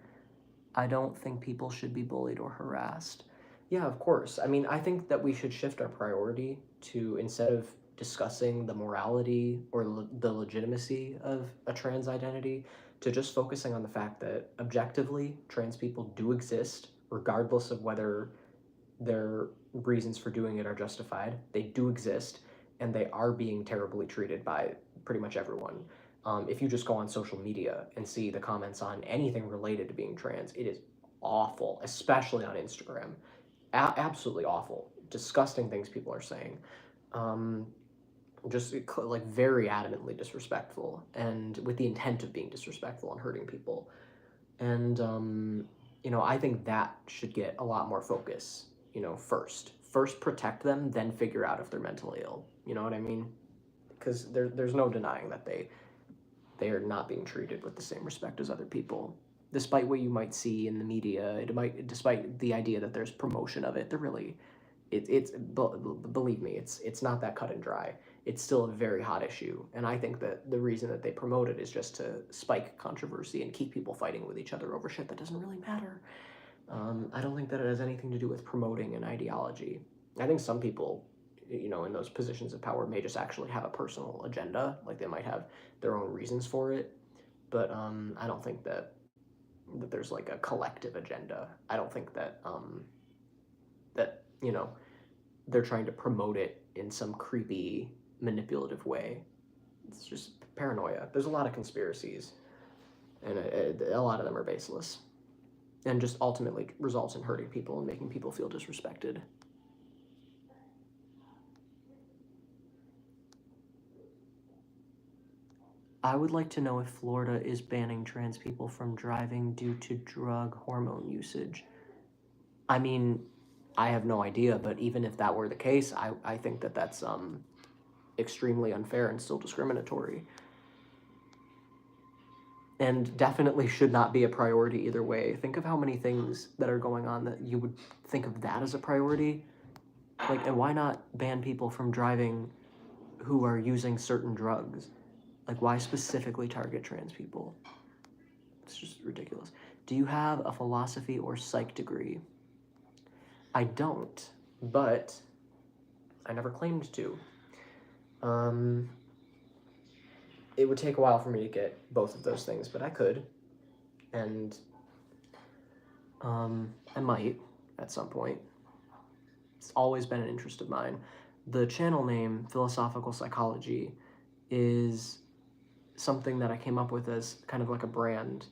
I don't think people should be bullied or harassed. Yeah, of course. I mean, I think that we should shift our priority to, instead of discussing the morality or the legitimacy of a trans identity, to just focusing on the fact that objectively trans people do exist, regardless of whether their reasons for doing it are justified. They do exist, and they are being terribly treated by pretty much everyone. If you just go on social media and see the comments on anything related to being trans, it is awful, especially on Instagram. Absolutely awful. Disgusting things people are saying. Just like very adamantly disrespectful, and with the intent of being disrespectful and hurting people. And, you know, I think that should get a lot more focus, you know, first. First protect them, then figure out if they're mentally ill. You know what I mean? Because there's no denying that they are not being treated with the same respect as other people, despite what you might see in the media. Despite the idea that there's promotion of it, believe me, it's not that cut and dry. It's still a very hot issue, and I think that the reason that they promote it is just to spike controversy and keep people fighting with each other over shit that doesn't really matter. I don't think that it has anything to do with promoting an ideology. I think some people, you know, in those positions of power may just actually have a personal agenda, like they might have their own reasons for it, but I don't think that there's like a collective agenda. I don't think that that, you know, they're trying to promote it in some creepy, manipulative way. It's just paranoia. There's a lot of conspiracies, and a lot of them are baseless, and just ultimately results in hurting people and making people feel disrespected. I would like to know if Florida is banning trans people from driving due to drug hormone usage. I mean, I have no idea, but even if that were the case, I think that that's extremely unfair and still discriminatory. and definitely should not be a priority either way. Think of how many things that are going on that you would think of that as a priority. Like, and why not ban people from driving who are using certain drugs? Like, why specifically target trans people? It's just ridiculous. Do you have a philosophy or psych degree? I don't, but I never claimed to. It would take a while for me to get both of those things, but I could. And I might at some point. It's always been an interest of mine. The channel name, Philosophical Psychology, is something that I came up with as kind of like a brand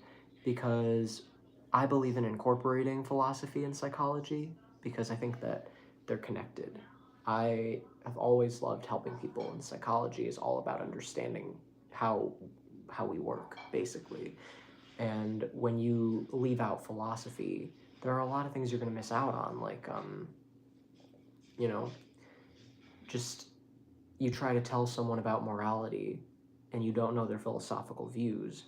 because I believe in incorporating philosophy and psychology because I think that they're connected. I have always loved helping people, and psychology is all about understanding how we work, basically. And when you leave out philosophy, there are a lot of things you're going to miss out on, like, you know, just you try to tell someone about morality and you don't know their philosophical views.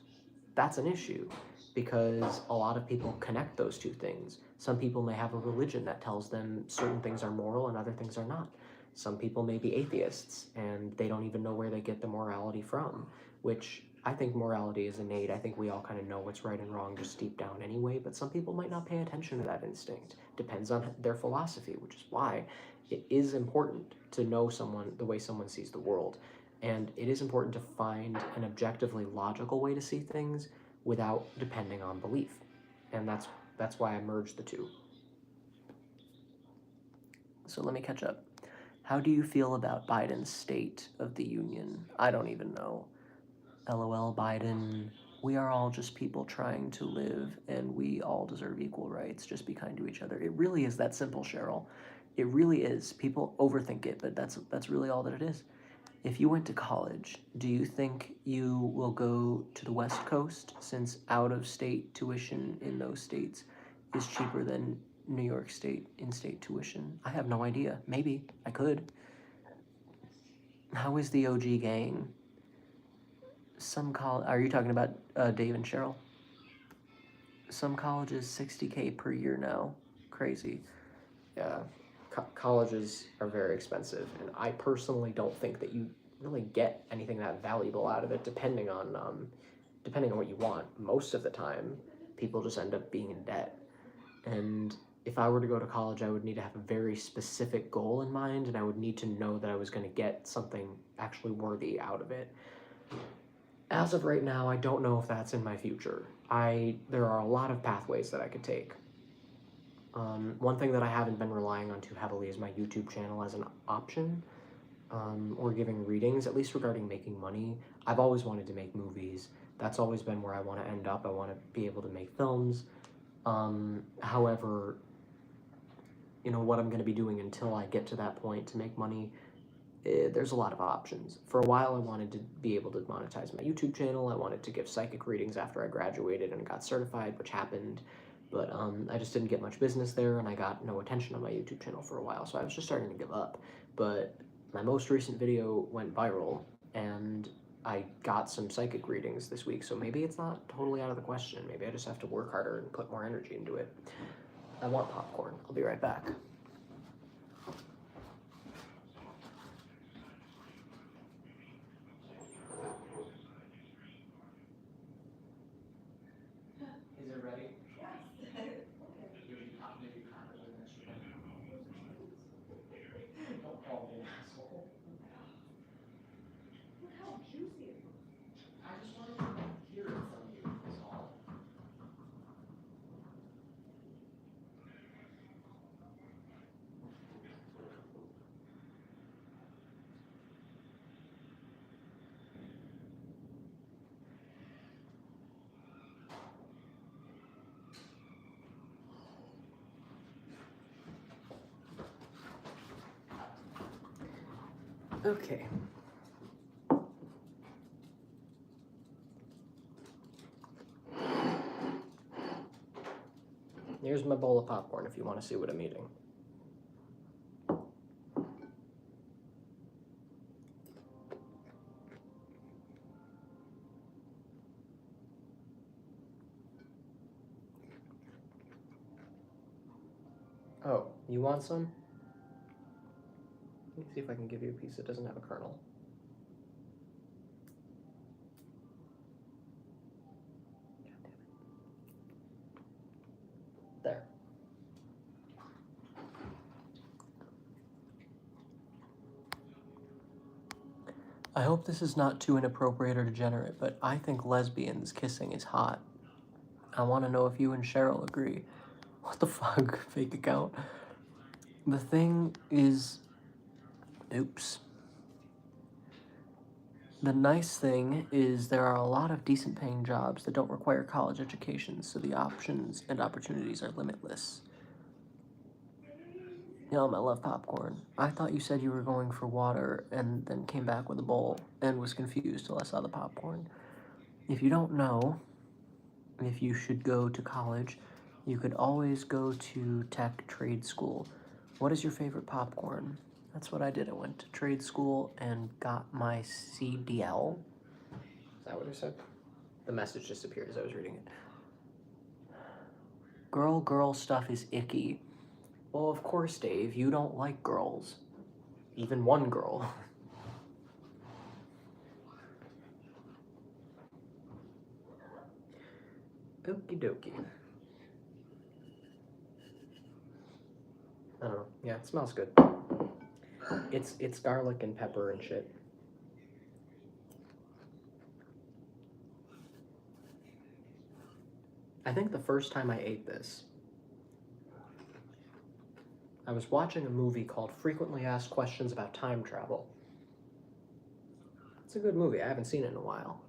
That's an issue because a lot of people connect those two things. Some people may have a religion that tells them certain things are moral and other things are not. Some people may be atheists and they don't even know where they get the morality from, which I think morality is innate. I think we all kind of know what's right and wrong just deep down anyway, but some people might not pay attention to that instinct. Depends on their philosophy, which is why it is important to know someone, the way someone sees the world. And it is important to find an objectively logical way to see things without depending on belief. And that's why I merged the two. So let me catch up. How do you feel about Biden's State of the Union? I don't even know. LOL, Biden. We are all just people trying to live, and we all deserve equal rights. Just be kind to each other. It really is that simple, Cheryl. It really is. People overthink it, but that's really all that it is. If you went to college, do you think you will go to the West Coast since out-of-state tuition in those states is cheaper than New York State in-state tuition? I have no idea. Maybe. I could. How is the OG gang? Are you talking about Dave and Cheryl? Some colleges $60K per year now. Crazy. Yeah, colleges are very expensive, and I personally don't think that you really get anything that valuable out of it, depending on what you want. Most of the time, people just end up being in debt. And if I were to go to college, I would need to have a very specific goal in mind, and I would need to know that I was going to get something actually worthy out of it. As of right now, I don't know if that's in my future. There are a lot of pathways that I could take. One thing that I haven't been relying on too heavily is my YouTube channel as an option, or giving readings, at least regarding making money. I've always wanted to make movies. That's always been where I want to end up. I want to be able to make films. However, what I'm going to be doing until I get to that point to make money, there's a lot of options. For a while, I wanted to be able to monetize my YouTube channel. I wanted to give psychic readings after I graduated and got certified, which happened. But I just didn't get much business there, and I got no attention on my YouTube channel for a while, so I was just starting to give up. But my most recent video went viral, and I got some psychic readings this week, so maybe it's not totally out of the question. Maybe I just have to work harder and put more energy into it. I want popcorn. I'll be right back. Is it ready? Don't call me an asshole. Look how juicy it is. I just wanted to hear it from you, is all. Okay. Here's my bowl of popcorn if you want to see what I'm eating. Oh, you want some? Let me see if I can give you a piece that doesn't have a kernel. There. I hope this is not too inappropriate or degenerate, but I think lesbians kissing is hot. I want to know if you and Cheryl agree. What the fuck? Fake account. The thing is... Oops. The nice thing is there are a lot of decent paying jobs that don't require college educations, so the options and opportunities are limitless. Yum, I love popcorn. I thought you said you were going for water and then came back with a bowl and was confused till I saw the popcorn. If you don't know if you should go to college, you could always go to tech trade school. What is your favorite popcorn? That's what I did. I went to trade school and got my CDL. Is that what I said? The message disappeared as I was reading it. Girl stuff is icky. Well, of course, Dave, you don't like girls. Even one girl. Okie dokie. I don't know. Yeah, it smells good. It's garlic and pepper and shit. I think the first time I ate this, I was watching a movie called Frequently Asked Questions About Time Travel. It's a good movie. I haven't seen it in a while.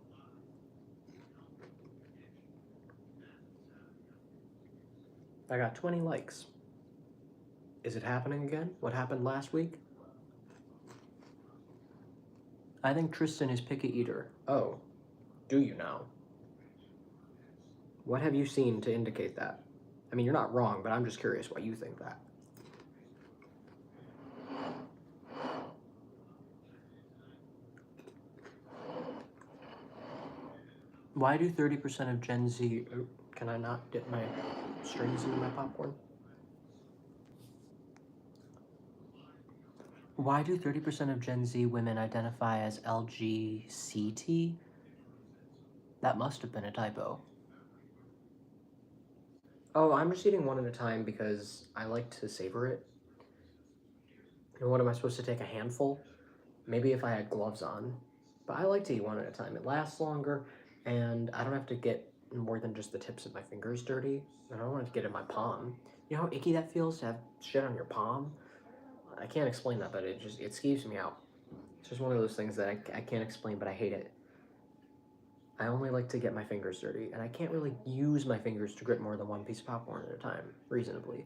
I got 20 likes. Is it happening again? What happened last week? I think Tristan is picky eater. Oh, do you now? What have you seen to indicate that? I mean, you're not wrong, but I'm just curious why you think that. Why do 30% of Gen Z... Can I not dip my strings into my popcorn? Why do 30% of Gen Z women identify as LGCT? That must have been a typo. Oh, I'm just eating one at a time because I like to savor it. And what am I supposed to take, a handful? Maybe if I had gloves on. But I like to eat one at a time. It lasts longer, and I don't have to get more than just the tips of my fingers dirty. I don't want it to get in my palm. You know how icky that feels to have shit on your palm? I can't explain that, but it skeeves me out. It's just one of those things that I can't explain, but I hate it. I only like to get my fingers dirty, and I can't really use my fingers to grip more than one piece of popcorn at a time, reasonably.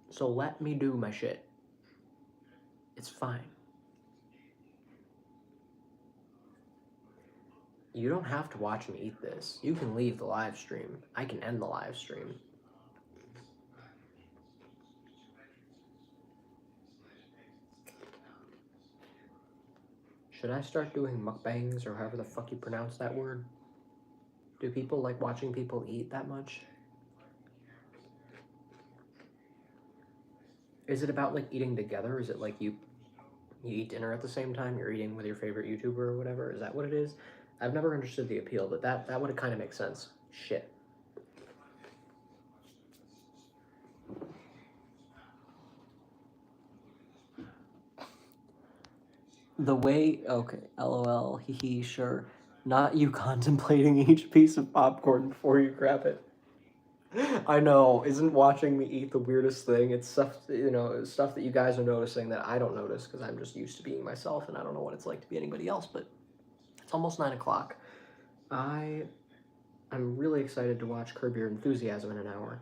So let me do my shit. It's fine. You don't have to watch me eat this. You can leave the live stream. I can end the live stream. Should I start doing mukbangs, or however the fuck you pronounce that word? Do people like watching people eat that much? Is it about like eating together? Is it like you eat dinner at the same time? You're eating with your favorite YouTuber or whatever? Is that what it is? I've never understood the appeal, but that would kind of make sense. Shit. The way, okay, LOL, hee, sure. Not you contemplating each piece of popcorn before you grab it. I know, isn't watching me eat the weirdest thing? It's stuff, stuff that you guys are noticing that I don't notice because I'm just used to being myself and I don't know what it's like to be anybody else, but it's almost 9 o'clock. I'm really excited to watch Curb Your Enthusiasm in an hour.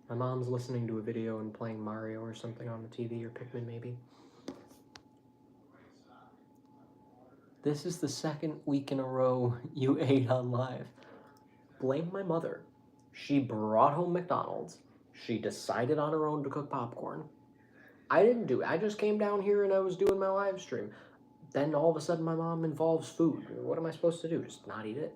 My mom's listening to a video and playing Mario or something on the TV, or Pikmin maybe. This is the second week in a row you ate on live. Blame my mother. She brought home McDonald's. She decided on her own to cook popcorn. I didn't do it. I just came down here and I was doing my live stream. Then all of a sudden my mom involves food. What am I supposed to do? Just not eat it?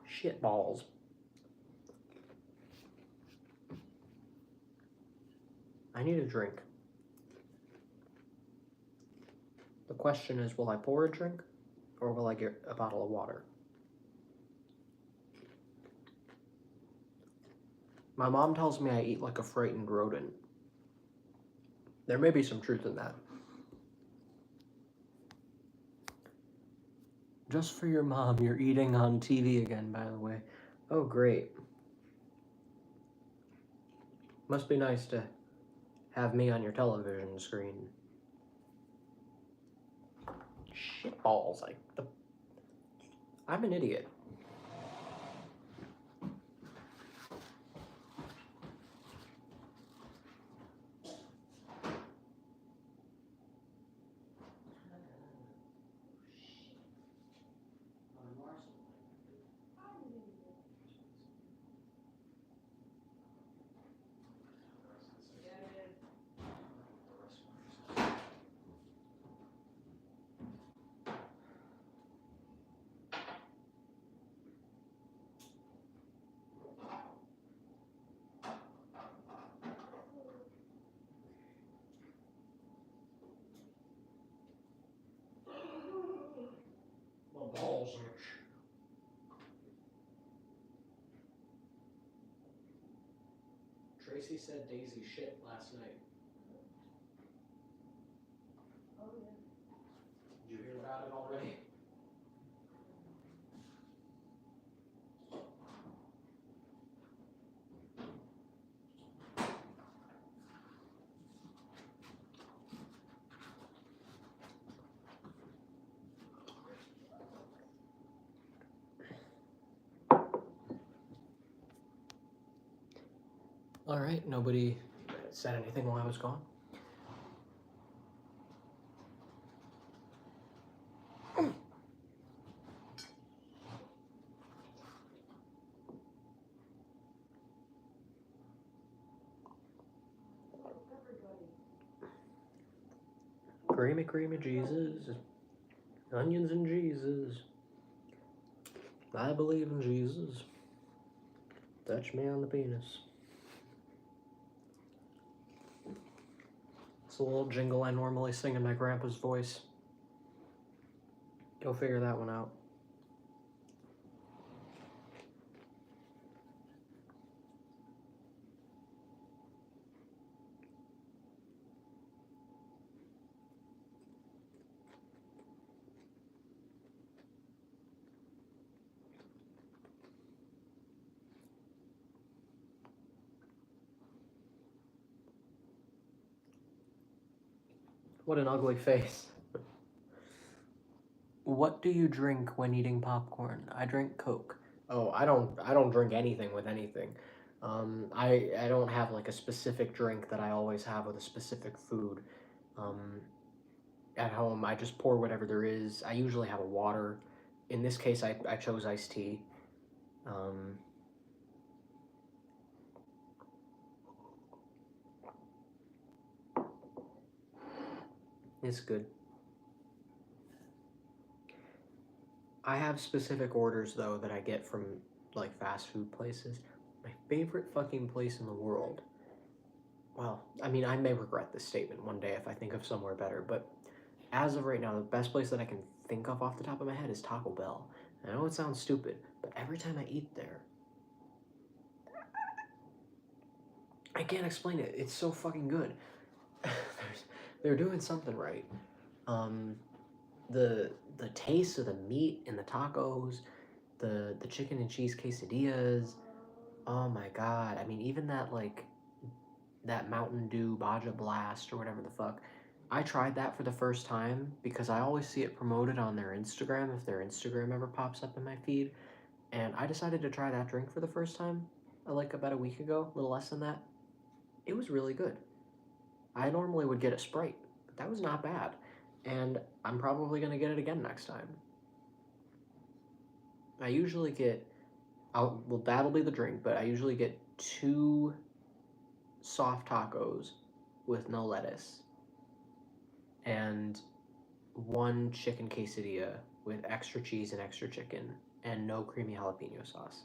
Shit balls. I need a drink. The question is, will I pour a drink or will I get a bottle of water? My mom tells me I eat like a frightened rodent. There may be some truth in that. Just for your mom, you're eating on TV again, by the way. Oh, great. Must be nice to have me on your television screen. Shit balls. I'm an idiot. Balls. Tracy said Daisy shit last night. Oh, yeah. Did you hear about it already? All right, nobody said anything while I was gone. Creamy, creamy Jesus. Onions and Jesus. I believe in Jesus. Touch me on the penis. It's a little jingle I normally sing in my grandpa's voice. Go figure that one out. What an ugly face. What do you drink when eating popcorn? I drink Coke. Oh, I don't drink anything with anything. I don't have like a specific drink that I always have with a specific food. At home, I just pour whatever there is. I usually have a water. In this case, I chose iced tea. It's good. I have specific orders though that I get from like fast food places. My favorite fucking place in the world. Well, I mean, I may regret this statement one day if I think of somewhere better, but as of right now, the best place that I can think of off the top of my head is Taco Bell. I know it sounds stupid, but every time I eat there, I can't explain it. It's so fucking good. They're doing something right. The taste of the meat in the tacos, the chicken and cheese quesadillas. Oh my god! I mean, even that Mountain Dew Baja Blast or whatever the fuck. I tried that for the first time because I always see it promoted on their Instagram if their Instagram ever pops up in my feed, and I decided to try that drink for the first time like about a week ago, a little less than that. It was really good. I normally would get a Sprite, but that was not bad. And I'm probably going to get it again next time. I usually get, well, that'll be the drink, but I usually get 2 soft tacos with no lettuce and 1 chicken quesadilla with extra cheese and extra chicken and no creamy jalapeno sauce.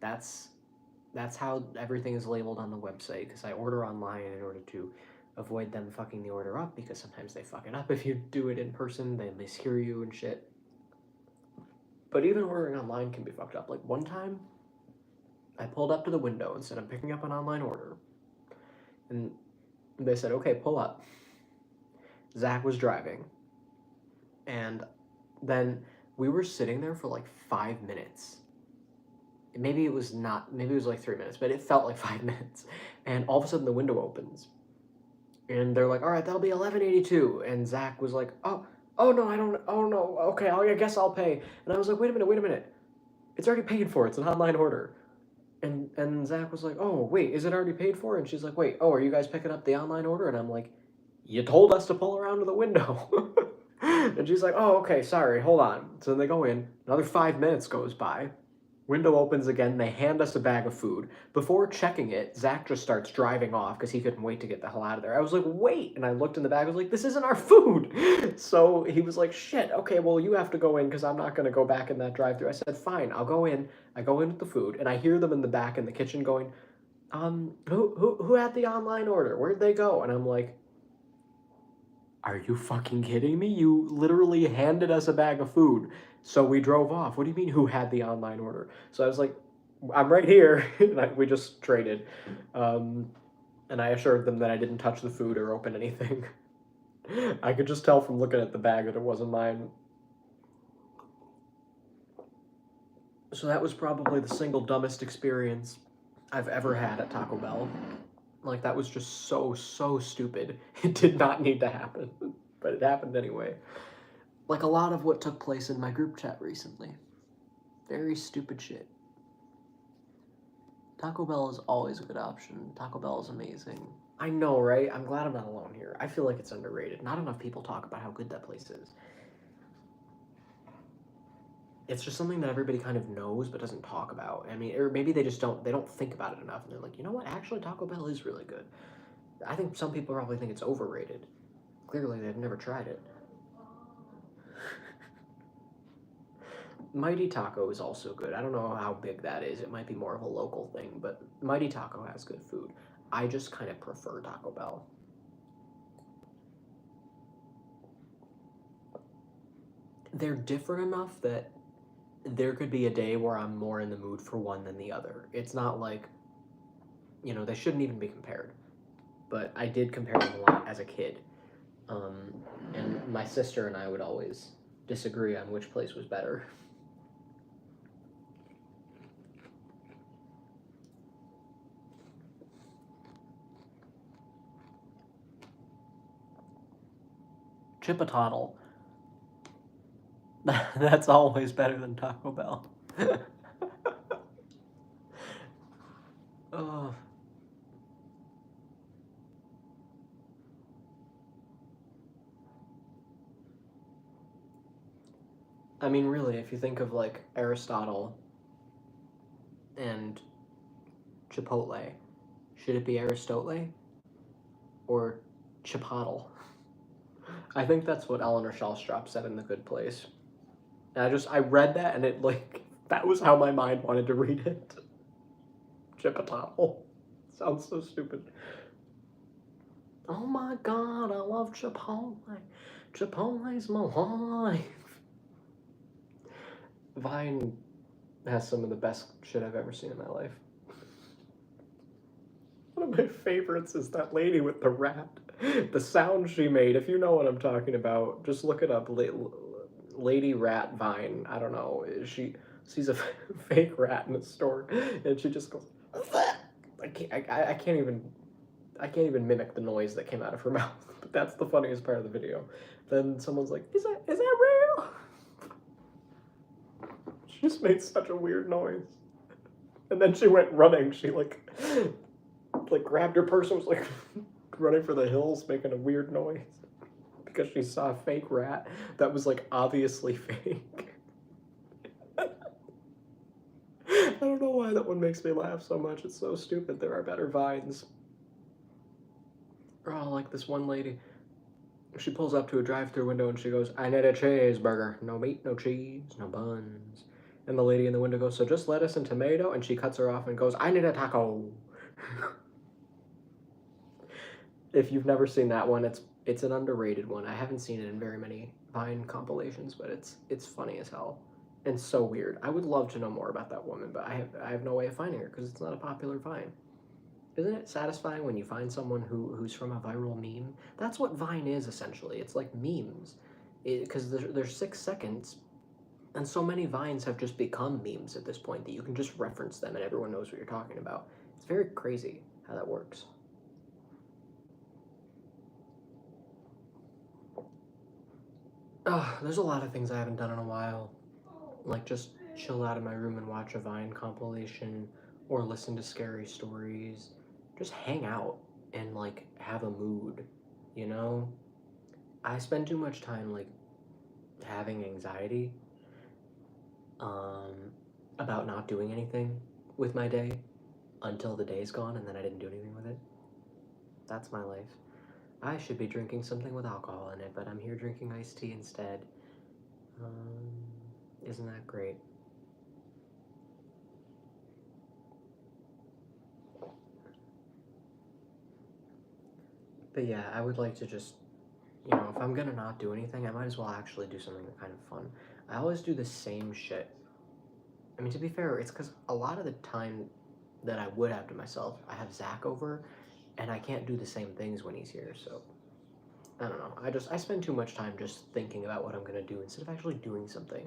That's how everything is labeled on the website, because I order online in order to avoid them fucking the order up, because sometimes they fuck it up if you do it in person, they mishear you and shit. But even ordering online can be fucked up. Like one time, I pulled up to the window and said I'm picking up an online order, and they said, okay, pull up. Zach was driving, and then we were sitting there for like 5 minutes. Maybe it was like 3 minutes, but it felt like 5 minutes. And all of a sudden the window opens. And they're like, all right, that'll be $11.82. And Zach was like, oh no, okay, I guess I'll pay. And I was like, wait a minute. It's already paid for, it's an online order. And Zach was like, oh, wait, is it already paid for? And she's like, wait, oh, are you guys picking up the online order? And I'm like, you told us to pull around to the window. And she's like, oh, okay, sorry, hold on. So then they go in, another 5 minutes goes by. Window opens again, they hand us a bag of food. Before checking it, Zach just starts driving off because he couldn't wait to get the hell out of there. I was like, wait! And I looked in the bag, I was like, this isn't our food! So he was like, shit, okay, well, you have to go in because I'm not going to go back in that drive-thru. I said, fine, I'll go in. I go in with the food, and I hear them in the back in the kitchen going, who had the online order? Where'd they go? And I'm like, are you fucking kidding me? You literally handed us a bag of food. So we drove off. What do you mean, who had the online order? So I was like, I'm right here. And we just traded. And I assured them that I didn't touch the food or open anything. I could just tell from looking at the bag that it wasn't mine. So that was probably the single dumbest experience I've ever had at Taco Bell. Like, that was just so stupid. It did not need to happen. But it happened anyway. Like a lot of what took place in my group chat recently. Very stupid shit. Taco Bell is always a good option. Taco Bell is amazing. I know, right? I'm glad I'm not alone here. I feel like it's underrated. Not enough people talk about how good that place is. It's just something that everybody kind of knows but doesn't talk about. I mean, or maybe they don't think about it enough, and they're like, you know what? Actually, Taco Bell is really good. I think some people probably think it's overrated. Clearly, they've never tried it. Mighty Taco is also good. I don't know how big that is. It might be more of a local thing, but Mighty Taco has good food. I just kind of prefer Taco Bell. They're different enough that there could be a day where I'm more in the mood for one than the other. It's not like, they shouldn't even be compared. But I did compare them a lot as a kid. And my sister and I would always disagree on which place was better. Chipotle. That's always better than Taco Bell. Oh. I mean, really, if you think of like Aristotle and Chipotle, should it be Aristotle or Chipotle? I think that's what Eleanor Shellstrop said in The Good Place. And I read that, and it, like, that was how my mind wanted to read it. Chipotle. Sounds so stupid. Oh my god, I love Chipotle. Chipotle's my life. Vine has some of the best shit I've ever seen in my life. One of my favorites is that lady with the rat. The sound she made, if you know what I'm talking about, just look it up. Lady Rat Vine. I don't know. She sees a fake rat in a store, and she just goes. I can't even mimic the noise that came out of her mouth. But that's the funniest part of the video. Then someone's like, "Is that real?" She just made such a weird noise. And then she went running. She like grabbed her purse and was like running for the hills, making a weird noise because she saw a fake rat that was like obviously fake. why that one makes me laugh so much. It's so stupid. There are better vines. Oh, like this one lady. She pulls up to a drive-thru window and she goes, "I need a cheeseburger. No meat, no cheese, no buns." And the lady in the window goes, "So just lettuce and tomato?" And she cuts her off and goes, "I need a taco." If you've never seen that one, it's an underrated one. I haven't seen it in very many Vine compilations, but it's funny as hell and so weird. I would love to know more about that woman, but I have no way of finding her because it's not a popular Vine. Isn't it satisfying when you find someone who's from a viral meme? That's what Vine is essentially. It's like memes, because there's 6 seconds, and so many Vines have just become memes at this point that you can just reference them and everyone knows what you're talking about. It's very crazy how that works. There's a lot of things I haven't done in a while. Like just chill out in my room and watch a Vine compilation or listen to scary stories. Just hang out and like have a mood, you know? I spend too much time like having anxiety about not doing anything with my day until the day's gone and then I didn't do anything with it. That's my life. I should be drinking something with alcohol in it, but I'm here drinking iced tea instead. Isn't that great? But yeah, I would like to just, you know, if I'm gonna not do anything, I might as well actually do something kind of fun. I always do the same shit. I mean, to be fair, it's because a lot of the time that I would have to myself, I have Zach over, and I can't do the same things when he's here, so I don't know. I spend too much time just thinking about what I'm gonna do instead of actually doing something.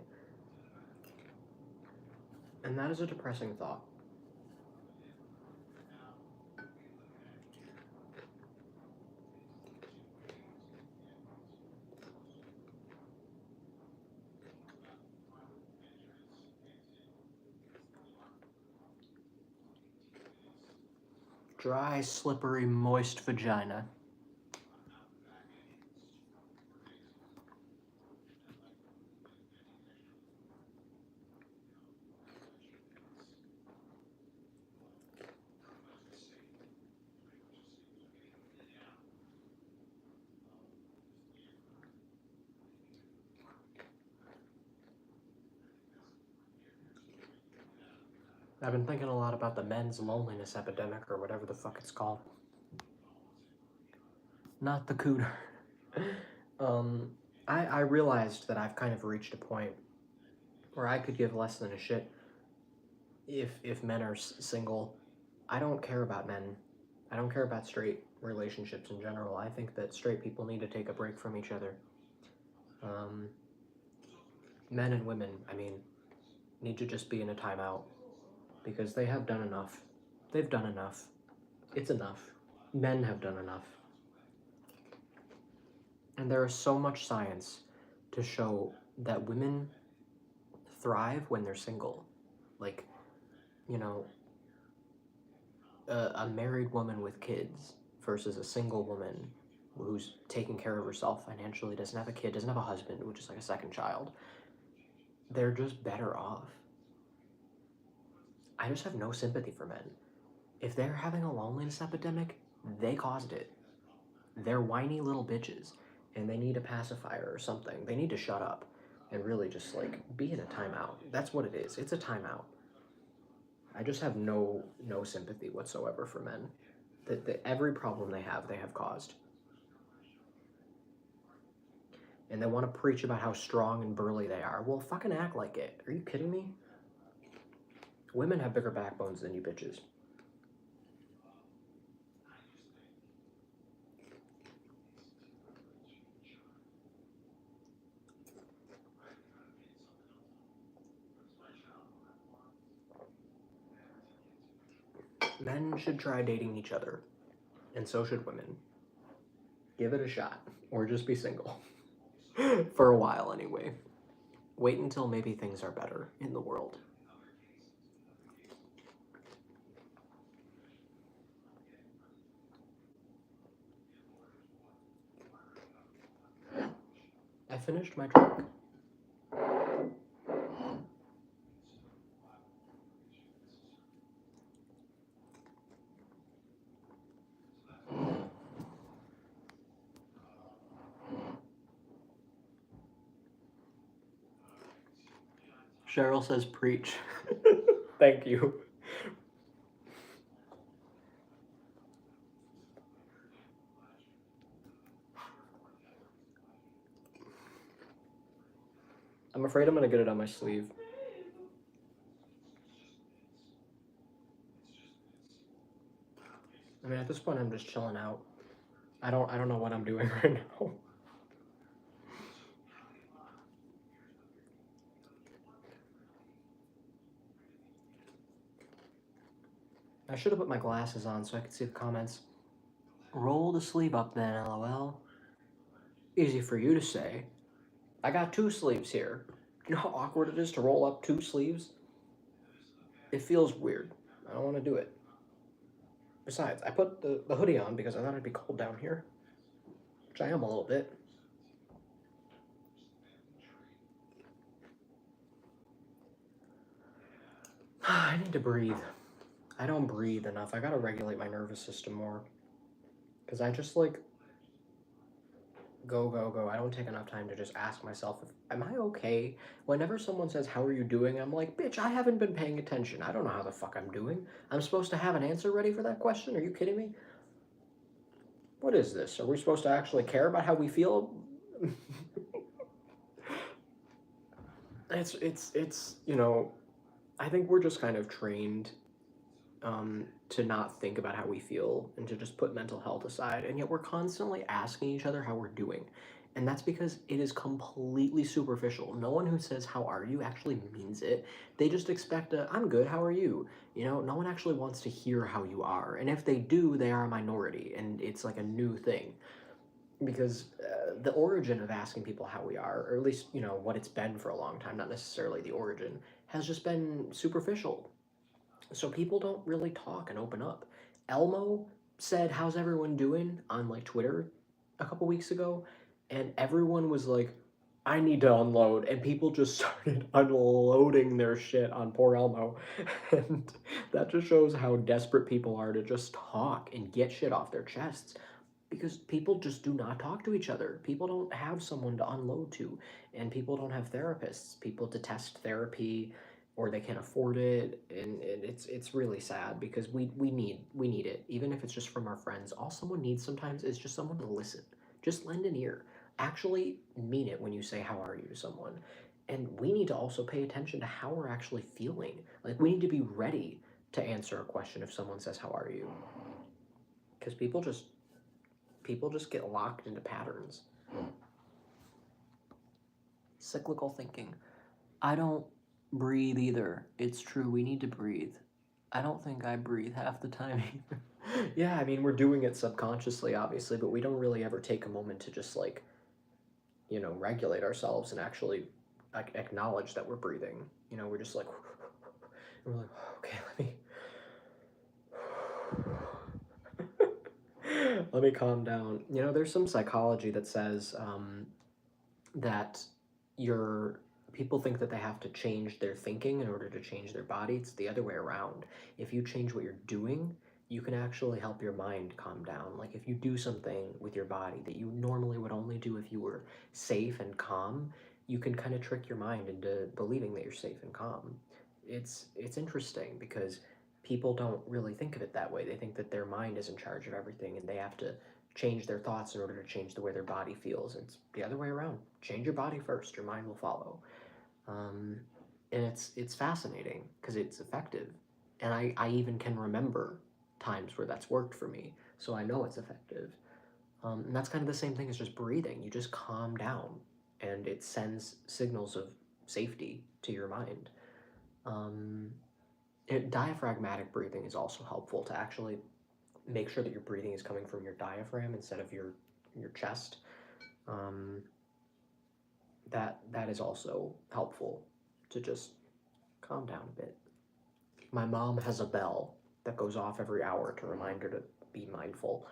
And that is a depressing thought. Dry, slippery, moist vagina. I've been thinking a lot about the men's loneliness epidemic or whatever the fuck it's called. Not the cooter. I realized that I've kind of reached a point where I could give less than a shit if men are single. I don't care about men. I don't care about straight relationships in general. I think that straight people need to take a break from each other. Men and women, I mean, need to just be in a timeout because they have done enough. They've done enough. It's enough. Men have done enough. And there is so much science to show that women thrive when they're single. Like, you know, a married woman with kids versus a single woman who's taking care of herself financially, doesn't have a kid, doesn't have a husband, which is like a second child. They're just better off. I just have no sympathy for men. If they're having a loneliness epidemic, they caused it. They're whiny little bitches, and they need a pacifier or something. They need to shut up and really just like be in a timeout. That's what it is. It's a timeout. I just have no sympathy whatsoever for men. That every problem they have caused. And they want to preach about how strong and burly they are. Well, fucking act like it. Are you kidding me? Women have bigger backbones than you bitches. Men should try dating each other, and so should women. Give it a shot, or just be single. For a while, anyway. Wait until maybe things are better in the world. I finished my drink. Cheryl says preach. Thank you. I'm afraid I'm gonna get it on my sleeve. I mean, at this point, I'm just chilling out. I don't know what I'm doing right now. I should have put my glasses on so I could see the comments. Roll the sleeve up then, lol. Easy for you to say. I got 2 sleeves here. You know how awkward it is to roll up 2 sleeves? It feels weird. I don't want to do it. Besides, I put the hoodie on because I thought it'd be cold down here. Which I am a little bit. I need to breathe. I don't breathe enough. I gotta regulate my nervous system more. Because I just like go. I don't take enough time to just ask myself, am I okay? Whenever someone says, how are you doing? I'm like, bitch, I haven't been paying attention. I don't know how the fuck I'm doing. I'm supposed to have an answer ready for that question? Are you kidding me? What is this? Are we supposed to actually care about how we feel? It's you know, I think we're just kind of trained to not think about how we feel and to just put mental health aside, and yet we're constantly asking each other how we're doing, and that's because it is completely superficial. No one who says how are you actually means it. They just expect a I'm good, how are you? You know, no one actually wants to hear how you are, and if they do, they are a minority, and it's like a new thing because the origin of asking people how we are, or at least you know what it's been for a long time, not necessarily the origin, has just been superficial. So people don't really talk and open up. Elmo said, "How's everyone doing?" on like Twitter a couple weeks ago, and everyone was like, "I need to unload," and people just started unloading their shit on poor Elmo, and that just shows how desperate people are to just talk and get shit off their chests. Because people just do not talk to each other. People don't have someone to unload to, and people don't have therapists. People detest therapy, or they can't afford it, and it's really sad because we need it, even if it's just from our friends. All someone needs sometimes is just someone to listen. Just lend an ear. Actually mean it when you say how are you to someone. And we need to also pay attention to how we're actually feeling. Like we need to be ready to answer a question if someone says how are you, because people just get locked into patterns. Cyclical thinking. I don't breathe either. It's true, we need to breathe. I don't think I breathe half the time either. Yeah, I mean, we're doing it subconsciously, obviously, but we don't really ever take a moment to just, like, you know, regulate ourselves and actually like acknowledge that we're breathing. You know, we're just like, and we're like, okay, let me calm down. You know, there's some psychology that says that your people think that they have to change their thinking in order to change their body. It's the other way around. If you change what you're doing, you can actually help your mind calm down. Like if you do something with your body that you normally would only do if you were safe and calm, you can kind of trick your mind into believing that you're safe and calm. It's interesting because people don't really think of it that way. They think that their mind is in charge of everything and they have to change their thoughts in order to change the way their body feels. It's the other way around. Change your body first, your mind will follow. Um, and it's fascinating because it's effective. And I even can remember times where that's worked for me, so I know it's effective. And that's kind of the same thing as just breathing. You just calm down, and it sends signals of safety to your mind. Um, Diaphragmatic breathing is also helpful to actually make sure that your breathing is coming from your diaphragm instead of your chest. Um, that is also helpful to just calm down a bit. My mom has a bell that goes off every hour to remind her to be mindful.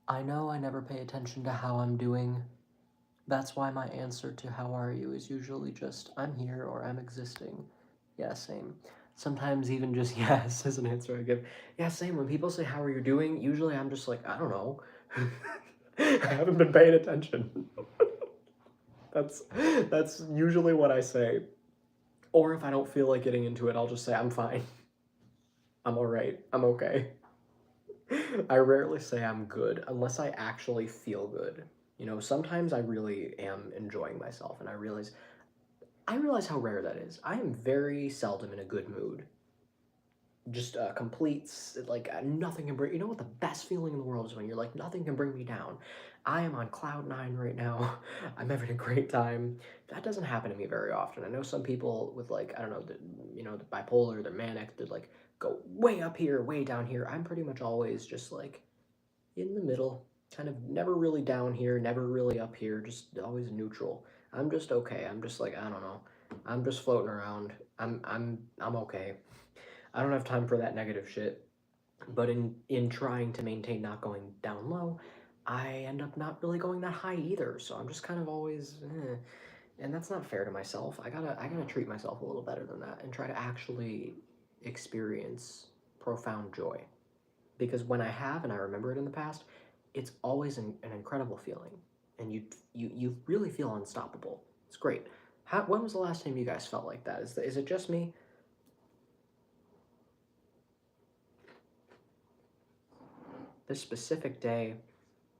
I know I never pay attention to how I'm doing. That's why my answer to how are you is usually just I'm here or I'm existing. Yeah, same. Sometimes even just yes is an answer I give. Yeah, same. When people say how are you doing, usually I'm just like, I don't know. I haven't been paying attention. That's usually what I say. Or if I don't feel like getting into it, I'll just say I'm fine. I'm alright. I'm okay. I rarely say I'm good unless I actually feel good. You know, sometimes I really am enjoying myself and I realize how rare that is. I am very seldom in a good mood. Just complete, like, nothing can bring, you know what the best feeling in the world is when you're like, nothing can bring me down. I am on cloud nine right now. I'm having a great time. That doesn't happen to me very often. I know some people with, like, I don't know, the bipolar, they're manic, they like go way up here, way down here. I'm pretty much always just like in the middle, kind of never really down here, never really up here, just always neutral. I'm just okay. I'm just like, I don't know. I'm just floating around. I'm okay. I don't have time for that negative shit. But in trying to maintain not going down low, I end up not really going that high either. So I'm just kind of always, and that's not fair to myself. I gotta treat myself a little better than that and try to actually experience profound joy. Because when I have and I remember it in the past, it's always an incredible feeling, and you really feel unstoppable. It's great. When was the last time you guys felt like that? Is it just me? This specific day,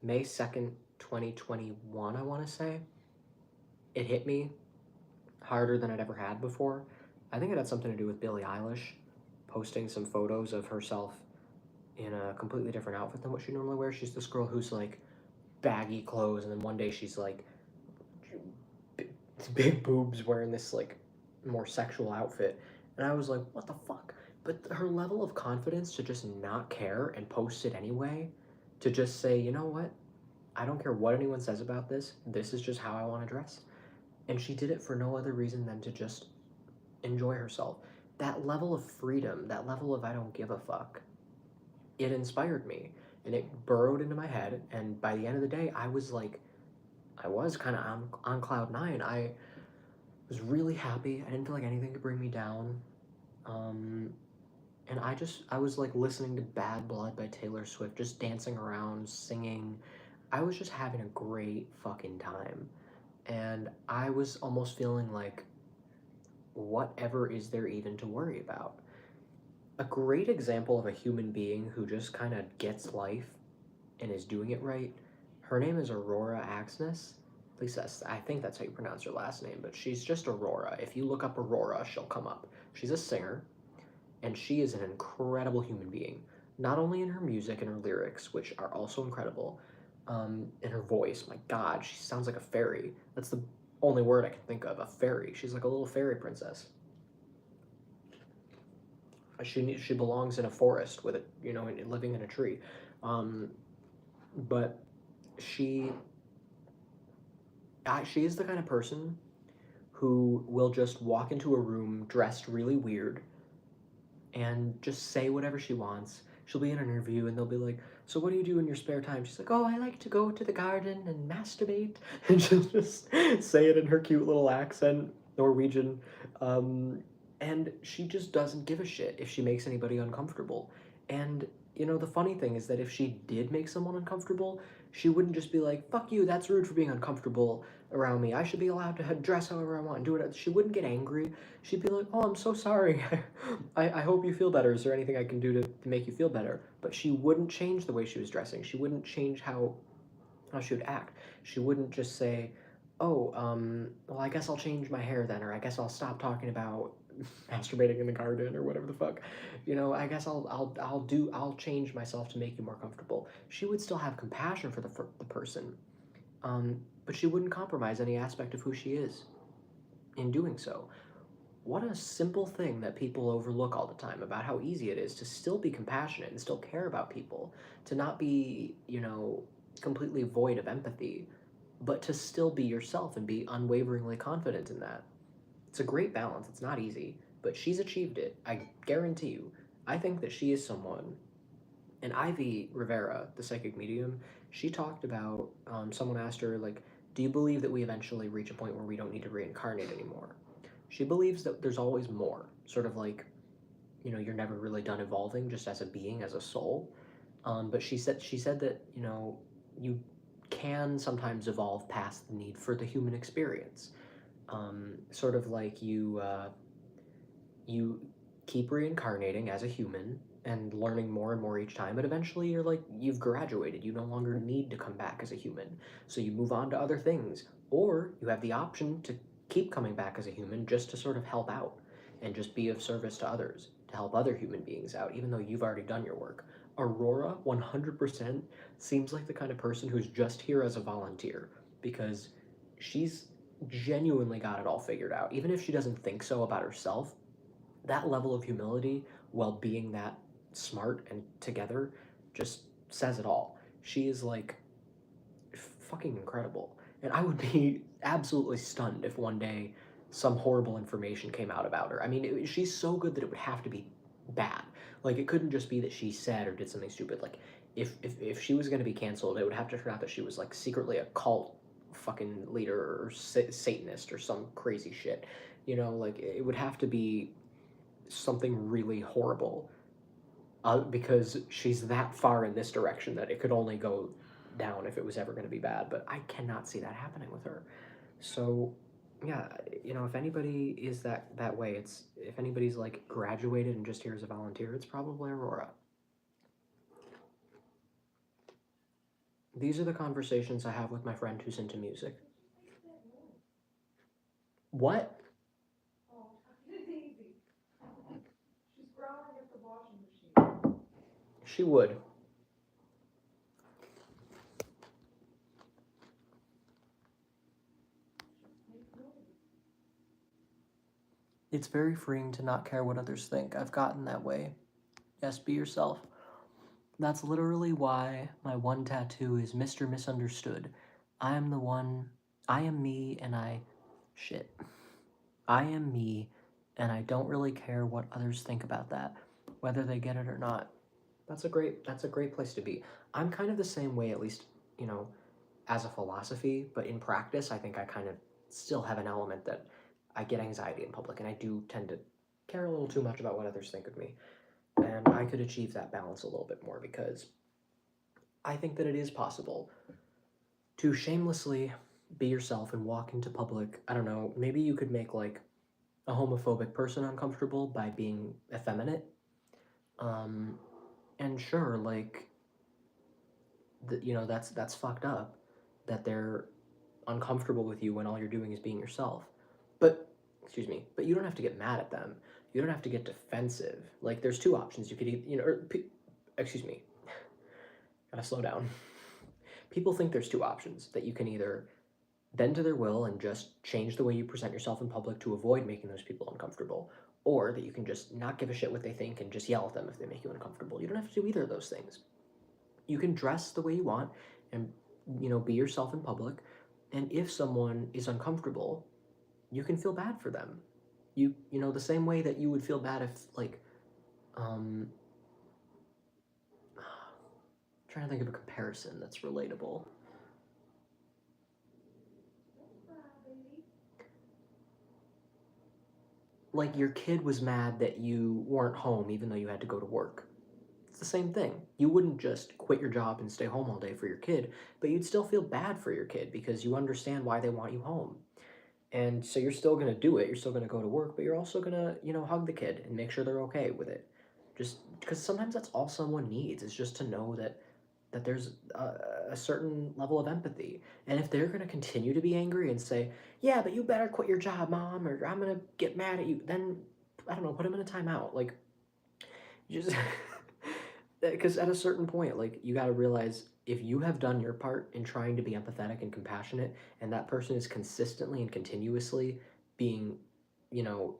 May 2nd, 2021, I want to say, it hit me harder than I'd ever had before. I think it had something to do with Billie Eilish posting some photos of herself in a completely different outfit than what she normally wears. She's this girl who's like baggy clothes, and then one day she's like big boobs wearing this like more sexual outfit. And I was like, what the fuck? But her level of confidence to just not care and post it anyway, to just say, you know what? I don't care what anyone says about this. This is just how I want to dress. And she did it for no other reason than to just enjoy herself. That level of freedom, that level of I don't give a fuck, it inspired me and it burrowed into my head. And by the end of the day, I was kind of on cloud nine. I was really happy. I didn't feel like anything could bring me down. And I was like listening to Bad Blood by Taylor Swift, just dancing around, singing. I was just having a great fucking time. And I was almost feeling like, whatever is there even to worry about? A great example of a human being who just kind of gets life and is doing it right. Her name is Aurora Axness. At least I think that's how you pronounce her last name, but she's just Aurora. If you look up Aurora, she'll come up. She's a singer, and she is an incredible human being. Not only in her music and her lyrics, which are also incredible, in her voice. My God, she sounds like a fairy. That's the only word I can think of. A fairy. She's like a little fairy princess. She belongs in a forest with living in a tree. But she she is the kind of person who will just walk into a room dressed really weird and just say whatever she wants. She'll be in an interview and they'll be like, so what do you do in your spare time? She's like, oh, I like to go to the garden and masturbate. And she'll just say it in her cute little accent, Norwegian. And she just doesn't give a shit if she makes anybody uncomfortable. And, the funny thing is that if she did make someone uncomfortable, she wouldn't just be like, fuck you, that's rude for being uncomfortable around me. I should be allowed to dress however I want and do it. She wouldn't get angry. She'd be like, oh, I'm so sorry. I hope you feel better. Is there anything I can do to make you feel better? But she wouldn't change the way she was dressing. She wouldn't change how she would act. She wouldn't just say, oh, well, I guess I'll change my hair then, or I guess I'll stop talking about masturbating in the garden or whatever the fuck. I guess I'll change myself to make you more comfortable. She would still have compassion for the person, but she wouldn't compromise any aspect of who she is in doing so. What a simple thing that people overlook all the time about how easy it is to still be compassionate and still care about people, to not be, completely void of empathy, but to still be yourself and be unwaveringly confident in that. It's a great balance. It's not easy, but she's achieved it. I guarantee you. I think that she is someone. And Ivy Rivera, the psychic medium, she talked about, someone asked her, like, do you believe that we eventually reach a point where we don't need to reincarnate anymore? She believes that there's always more, sort of like, you're never really done evolving just as a being, as a soul. But she said that, you can sometimes evolve past the need for the human experience. Sort of like you keep reincarnating as a human and learning more and more each time, but eventually you're like, you've graduated. You no longer need to come back as a human. So you move on to other things. Or you have the option to keep coming back as a human just to sort of help out and just be of service to others, to help other human beings out, even though you've already done your work. Aurora 100% seems like the kind of person who's just here as a volunteer because she's genuinely got it all figured out. Even if she doesn't think so about herself, that level of humility while being that smart and together just says it all. She is like fucking incredible. And I would be absolutely stunned if one day some horrible information came out about her. I mean, she's so good that it would have to be bad. Like, it couldn't just be that she said or did something stupid. Like, if she was going to be canceled, it would have to turn out that she was, like, secretly a cult fucking leader or Satanist or some crazy shit. You know, like, it would have to be something really horrible because she's that far in this direction that it could only go down if it was ever going to be bad. But I cannot see that happening with her. So yeah, you know, if anybody is that way, it's if anybody's like graduated and just here as a volunteer, it's probably Aurora. These are the conversations I have with my friend who's into music. What? She would. It's very freeing to not care what others think. I've gotten that way. Yes, be yourself. That's literally why my one tattoo is Mr. Misunderstood. I am the one, I am me, and shit. I am me, and I don't really care what others think about that, whether they get it or not. That's a great place to be. I'm kind of the same way, at least, you know, as a philosophy, but in practice, I think I kind of still have an element that I get anxiety in public, and I do tend to care a little too much about what others think of me. And I could achieve that balance a little bit more because I think that it is possible to shamelessly be yourself and walk into public. I don't know, maybe you could make like a homophobic person uncomfortable by being effeminate. And sure, like, you know, that's fucked up that they're uncomfortable with you when all you're doing is being yourself. But, excuse me, but you don't have to get mad at them. You don't have to get defensive. Like, there's two options. You could, you know, excuse me, gotta slow down. People think there's two options, that you can either bend to their will and just change the way you present yourself in public to avoid making those people uncomfortable, or that you can just not give a shit what they think and just yell at them if they make you uncomfortable. You don't have to do either of those things. You can dress the way you want and, you know, be yourself in public, and if someone is uncomfortable, you can feel bad for them. You know, the same way that you would feel bad if, like, trying to think of a comparison that's relatable. Like, your kid was mad that you weren't home even though you had to go to work. It's the same thing. You wouldn't just quit your job and stay home all day for your kid, but you'd still feel bad for your kid because you understand why they want you home. And so you're still going to do it. You're still going to go to work, but you're also going to, you know, hug the kid and make sure they're okay with it. Just because sometimes that's all someone needs is just to know that there's a certain level of empathy. And if they're going to continue to be angry and say, yeah, but you better quit your job, mom, or I'm going to get mad at you, then, I don't know, put them in a timeout. Like, you just, because at a certain point, like, you got to realize if you have done your part in trying to be empathetic and compassionate, and that person is consistently and continuously being, you know,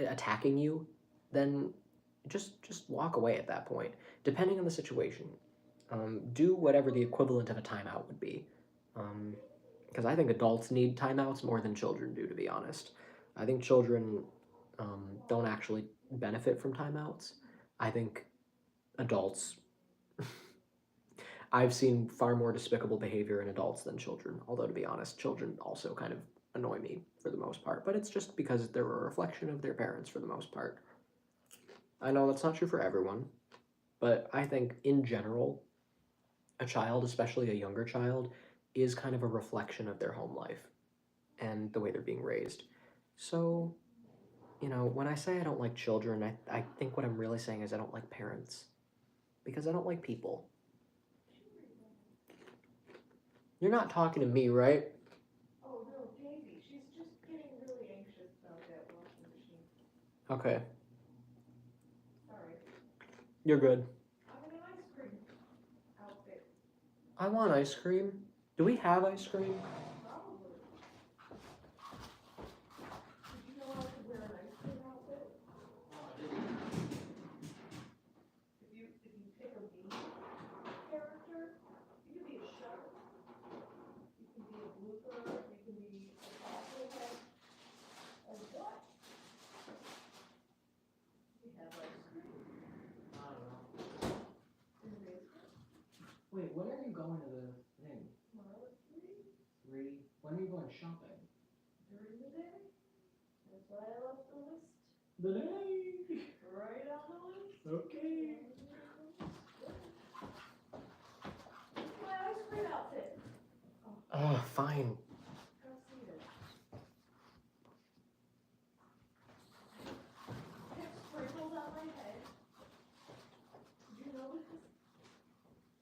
attacking you, then just walk away at that point, depending on the situation. Do whatever the equivalent of a timeout would be. Because I think adults need timeouts more than children do, to be honest. I think children don't actually benefit from timeouts. I think adults, I've seen far more despicable behavior in adults than children, although to be honest, children also kind of annoy me for the most part, but it's just because they're a reflection of their parents for the most part. I know that's not true for everyone, but I think in general, a child, especially a younger child, is kind of a reflection of their home life and the way they're being raised. So, you know, when I say I don't like children, I think what I'm really saying is I don't like parents. Because I don't like people. You're not talking to me, right? Oh, no, Daisy, she's just getting really anxious about that washing machine. Okay, Sorry. you're good. I'm in an ice cream outfit. I want ice cream. Do we have ice cream? Probably. Did you know I could wear an ice cream outfit? If you pick a me character, you can be a shark. You can be a blooper. You can be a bobblehead. A what? We have ice cream I don't know. in the basement. Wait, when are you going to the thing? Tomorrow at 3 When are you going shopping? during the day. That's why I left the list The day. right on the list. Okay. It's my ice cream outfit. Oh, fine. Go see it. I have sprinkles on my head. Did you notice this?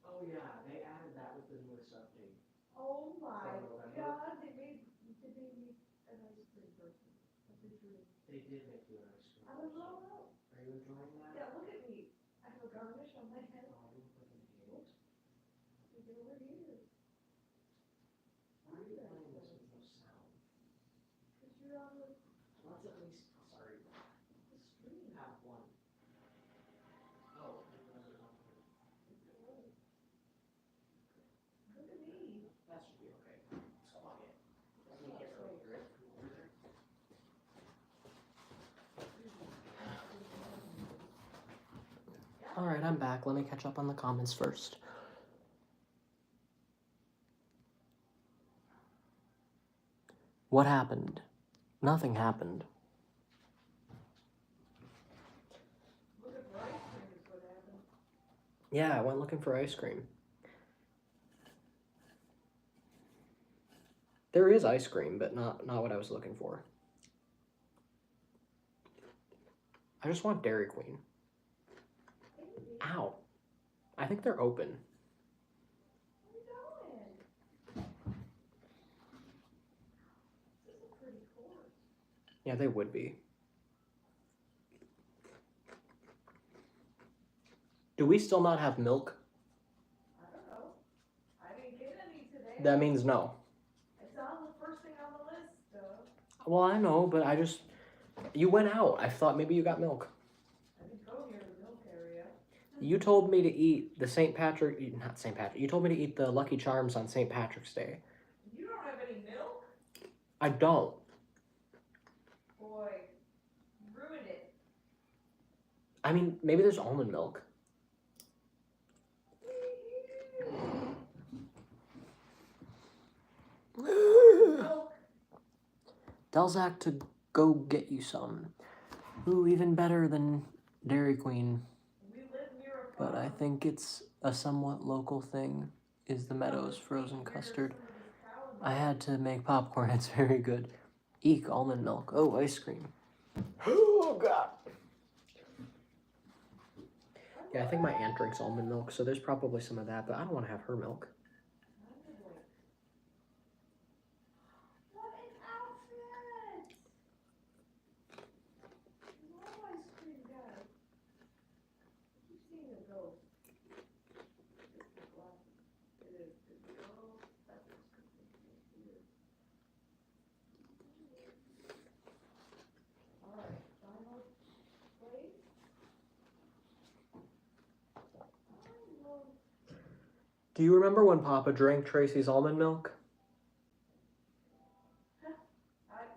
Oh yeah, they added that with the newest update. Oh my From November? God, they made me an ice cream person. A picture of They did make you an ice cream. I'm a blown out. Are you enjoying that? Yeah, look at me. I have a garnish on my head. Oh, you look like an idiot. You get over here. Why are you playing this with no sound? Because you're on the Let's at least. Sorry. stream. Have one. Oh, Look at me. that should be okay. It's quiet. Let me get over it. Alright, I'm back. Let me catch up on the comments first. What happened? Nothing happened. Looking for ice cream is what happened. Yeah, I went looking for ice cream. There is ice cream, but not what I was looking for. I just want Dairy Queen. Baby, Ow. I think they're open. where are you going? This is a pretty course. Yeah, they would be. Do we still not have milk? I don't know. I didn't get any today. That means no. It's on the first thing on the list, though. Well, I know, but I just... You went out. I thought maybe you got milk. I didn't go near the milk area. You told me to eat the not St. Patrick. You told me to eat the Lucky Charms on St. Patrick's Day. You don't have any milk? I don't. Boy, you ruined it. I mean, maybe there's almond milk. Milk. Tell Zach to go get you some. Ooh, even better than Dairy Queen. We live near a But I farm. think it's a somewhat local thing, is the Meadows frozen custard. I had to make popcorn, it's very good. Eek, almond milk. Oh, ice cream. Oh, God. Yeah, I think my aunt drinks almond milk, so there's probably some of that, but I don't want to have her milk. What an outfit! No ice cream guy. I keep seeing a ghost. It's the glasses. It is. Oh, that looks completely weird. Alright, final place. I love Do you remember when Papa drank Tracy's almond milk?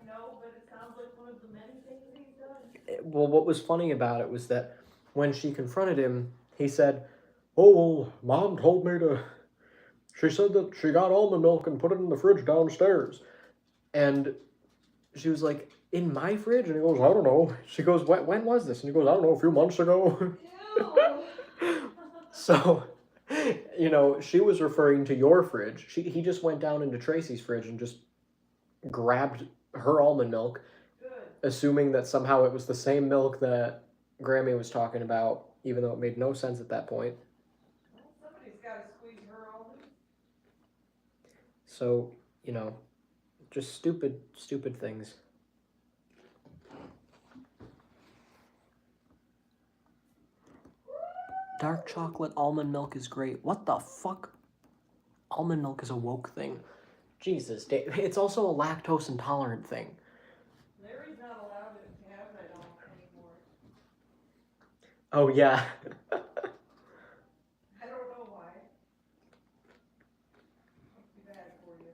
no, but it sounds like one of the many things he's done. Well, what was funny about it was that when she confronted him, he said, "Oh, well, Mom told me to... She said that she got almond milk and put it in the fridge downstairs." And she was like, "In my fridge?" And he goes, "I don't know." She goes, "When was this?" And he goes, "I don't know, a few months ago." Ew! So, you know, she was referring to your fridge. He just went down into Tracy's fridge and just grabbed her almond milk, Good. assuming that somehow it was the same milk that Grammy was talking about, even though it made no sense at that point. Well, somebody's gotta squeeze her almonds. So, you know, just stupid things. Dark chocolate almond milk is great. What the fuck? Almond milk is a woke thing. Jesus, it's also a lactose intolerant thing. Larry's not allowed to have it all anymore. Oh, yeah. I don't know why. Must be bad for you.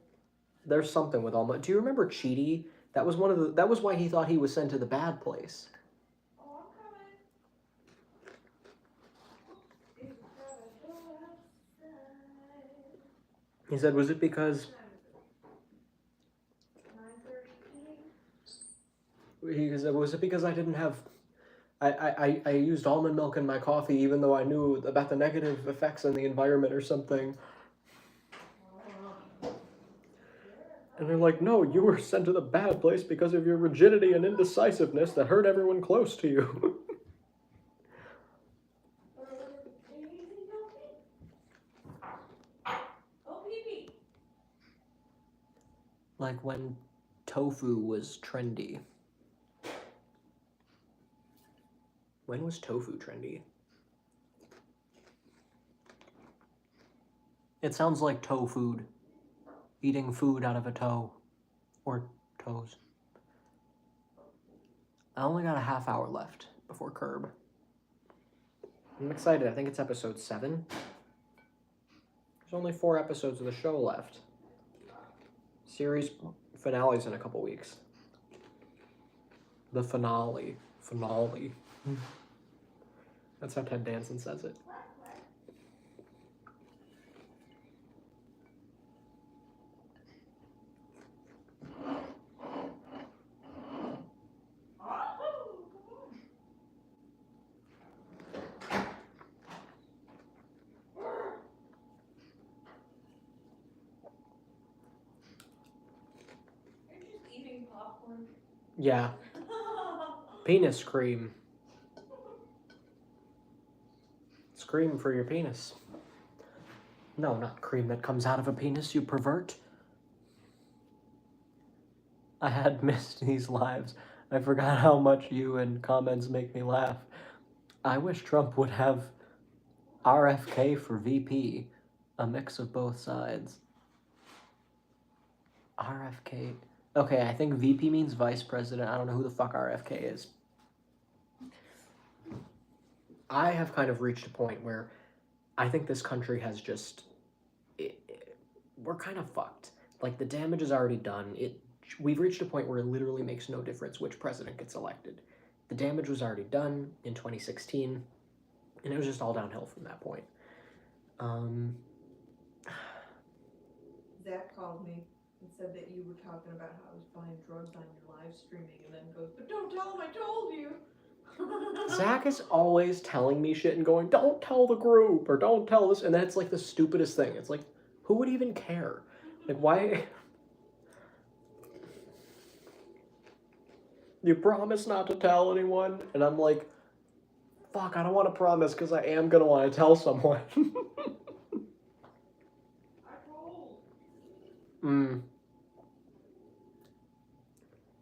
There's something with almond. Do you remember Cheaty? That was why he thought he was sent to the bad place. Oh, I'm coming. It's gotta go outside. He said, was it because... 9:30. He said, was it because I didn't have... I used almond milk in my coffee even though I knew about the negative effects on the environment or something. And they're like, no, you were sent to the bad place because of your rigidity and indecisiveness that hurt everyone close to you. Oh, Pee-Pee. Like when tofu was trendy. When was tofu trendy? It sounds like toe food. Eating food out of a toe. Or toes. I only got a half hour left before Curb. I'm excited. I think it's episode 7. There's only 4 episodes of the show left. Series finale's in a couple weeks. The finale. Finale. That's how Ted Danson says it. Eating popcorn. Yeah. Penis cream. It's cream for your penis. No, not cream that comes out of a penis, you pervert. I had missed these lives. I forgot how much you and comments make me laugh. I wish Trump would have RFK for VP. A mix of both sides. RFK... Okay, I think VP means vice president. I don't know who the fuck RFK is. I have kind of reached a point where I think this country has just... we're kind of fucked. Like, the damage is already done. We've reached a point where it literally makes no difference which president gets elected. The damage was already done in 2016, and it was just all downhill from that point. Zach called me and said that you were talking about how I was buying drugs on your live streaming, and then goes, but don't tell him I told you. Zach is always telling me shit and going, don't tell the group, or don't tell this, and that's like the stupidest thing. It's like, who would even care? Like, why? You promise not to tell anyone? And I'm like, fuck, I don't want to promise because I am going to want to tell someone. I told. Mm.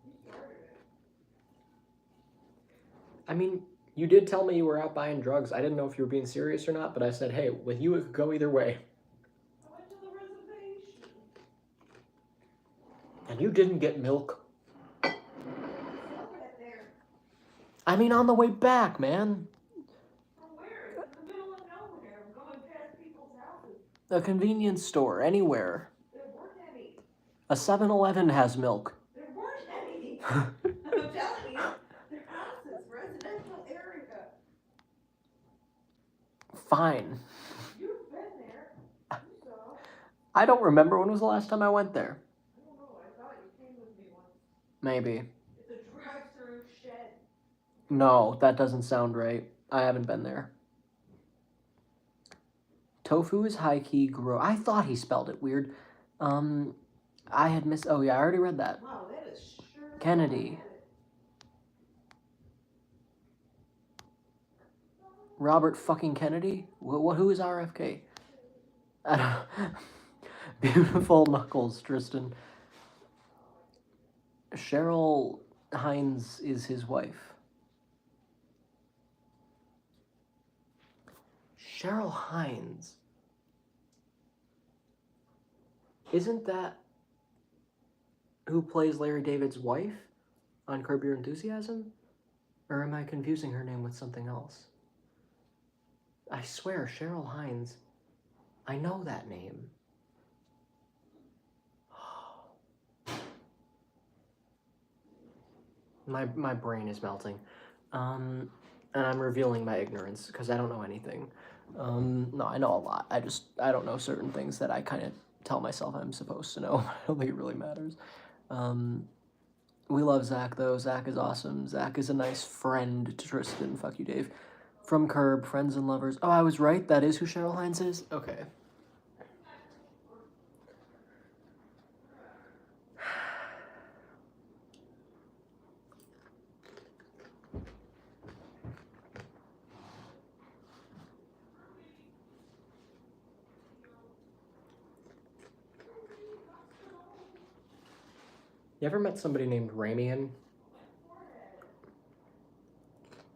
You started it. I mean, you did tell me you were out buying drugs. I didn't know if you were being serious or not, but I said, hey, with you it could go either way. I went to the reservation. And you didn't get milk. Somewhere there. I mean, on the way back, man. From where? It's in the middle of nowhere. I'm going past people's houses. A convenience store, anywhere. There weren't any. A 7-Eleven has milk. There weren't any. I'm telling you. They're houses, residential area. Fine. You've been there. You saw. I don't remember when was the last time I went there. I don't know. I thought you came with me once. Maybe. It's a drive-through shed. No, that doesn't sound right. I haven't been there. Tofu is high-key gross. I thought he spelled it weird. I had missed... Oh, yeah, I already read that. Wow, that is sure. Kennedy. Robert fucking Kennedy? Who is RFK? I don't... Beautiful knuckles, Tristan. Cheryl Hines is his wife. Cheryl Hines. Isn't that who plays Larry David's wife on Curb Your Enthusiasm? Or am I confusing her name with something else? I swear, Cheryl Hines. I know that name. My brain is melting. And I'm revealing my ignorance because I don't know anything. No, I know a lot. I don't know certain things that I kind of tell myself I'm supposed to know. I don't think it really matters. We love Zach, though. Zach is awesome. Zach is a nice friend to Tristan. Fuck you, Dave. From Curb, Friends and Lovers. Oh, I was right. That is who Cheryl Hines is? Okay. You ever met somebody named Ramian?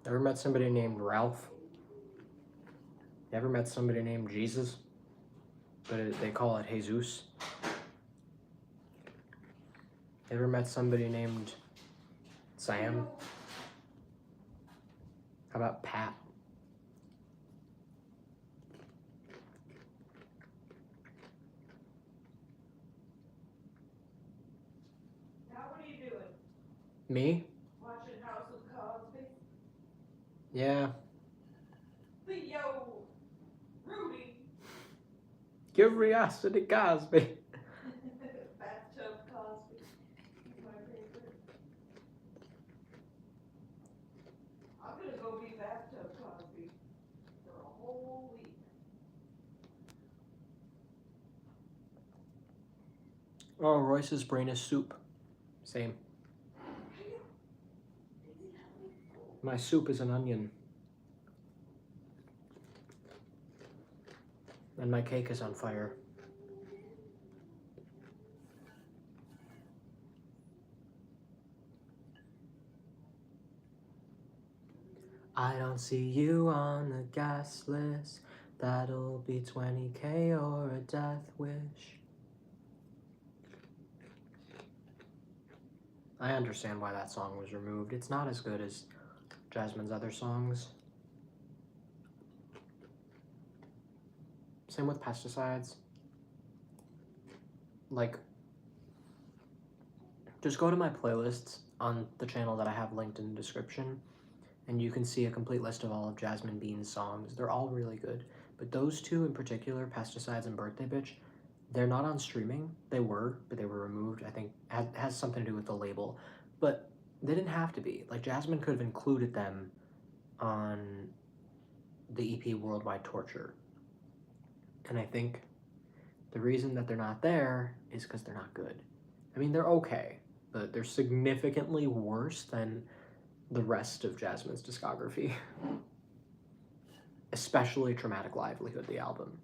Ever met somebody named Ralph? You ever met somebody named Jesus? But they call it Jesus. Ever met somebody named Sam? How about Pat? Now what are you doing? Me? Watching House of Cosby? Yeah. Theo! Rudy! Curiosity Cosby. Bathtub Cosby. He's my favorite. I'm gonna go be Bathtub Cosby for a whole week. Oh, Royce's brain is soup. Same. My soup is an onion. And my cake is on fire. I don't see you on the gas list. That'll be 20K or a death wish. I understand why that song was removed. It's not as good as Jasmine's other songs. Same with Pesticides. Like, just go to my playlists on the channel that I have linked in the description, and you can see a complete list of all of Jasmine Bean's songs. They're all really good. But those two in particular, Pesticides and Birthday Bitch, they're not on streaming. They were, but they were removed. I think has something to do with the label. But they didn't have to be. Like, Jasmine could have included them on the EP Worldwide Torture. And I think the reason that they're not there is because they're not good. I mean, they're okay, but they're significantly worse than the rest of Jasmine's discography. Especially Traumatic Livelihood, the album.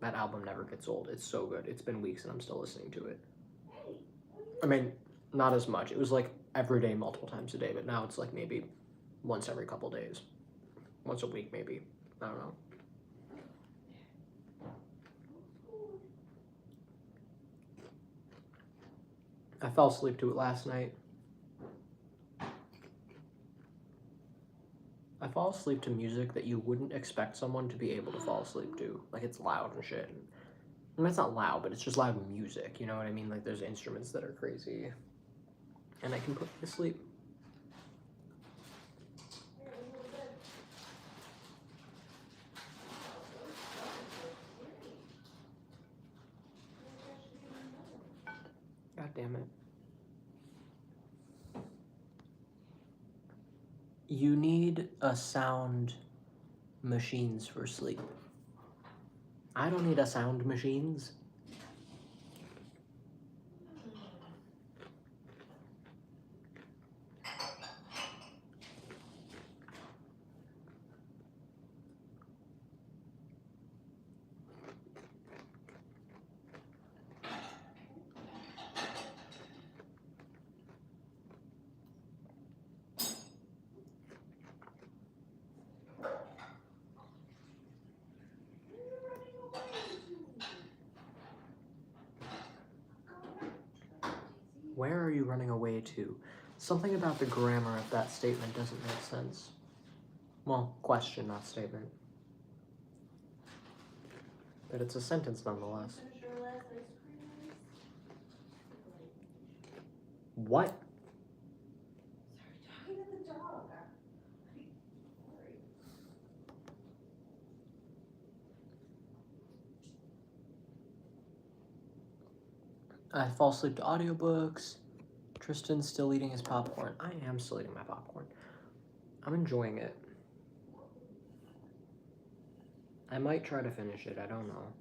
That album never gets old. It's so good. It's been weeks and I'm still listening to it. I mean, not as much. It was like every day, multiple times a day, but now it's like maybe once every couple days. Once a week, maybe. I don't know. I fell asleep to it last night. I fall asleep to music that you wouldn't expect someone to be able to fall asleep to. Like, it's loud and shit. I mean, it's not loud, but it's just loud music, you know what I mean? Like, there's instruments that are crazy. And I can put me to sleep. God damn it. You need a sound machines for sleep. I don't need a sound machines. Where are you running away to? Something about the grammar of that statement doesn't make sense. Well, question, not statement. But it's a sentence nonetheless. Finish your last ice cream? What? Sorry, talking to the dog. Sorry. I fall asleep to audiobooks. Tristan's still eating his popcorn. I am still eating my popcorn. I'm enjoying it. I might try to finish it. I don't know.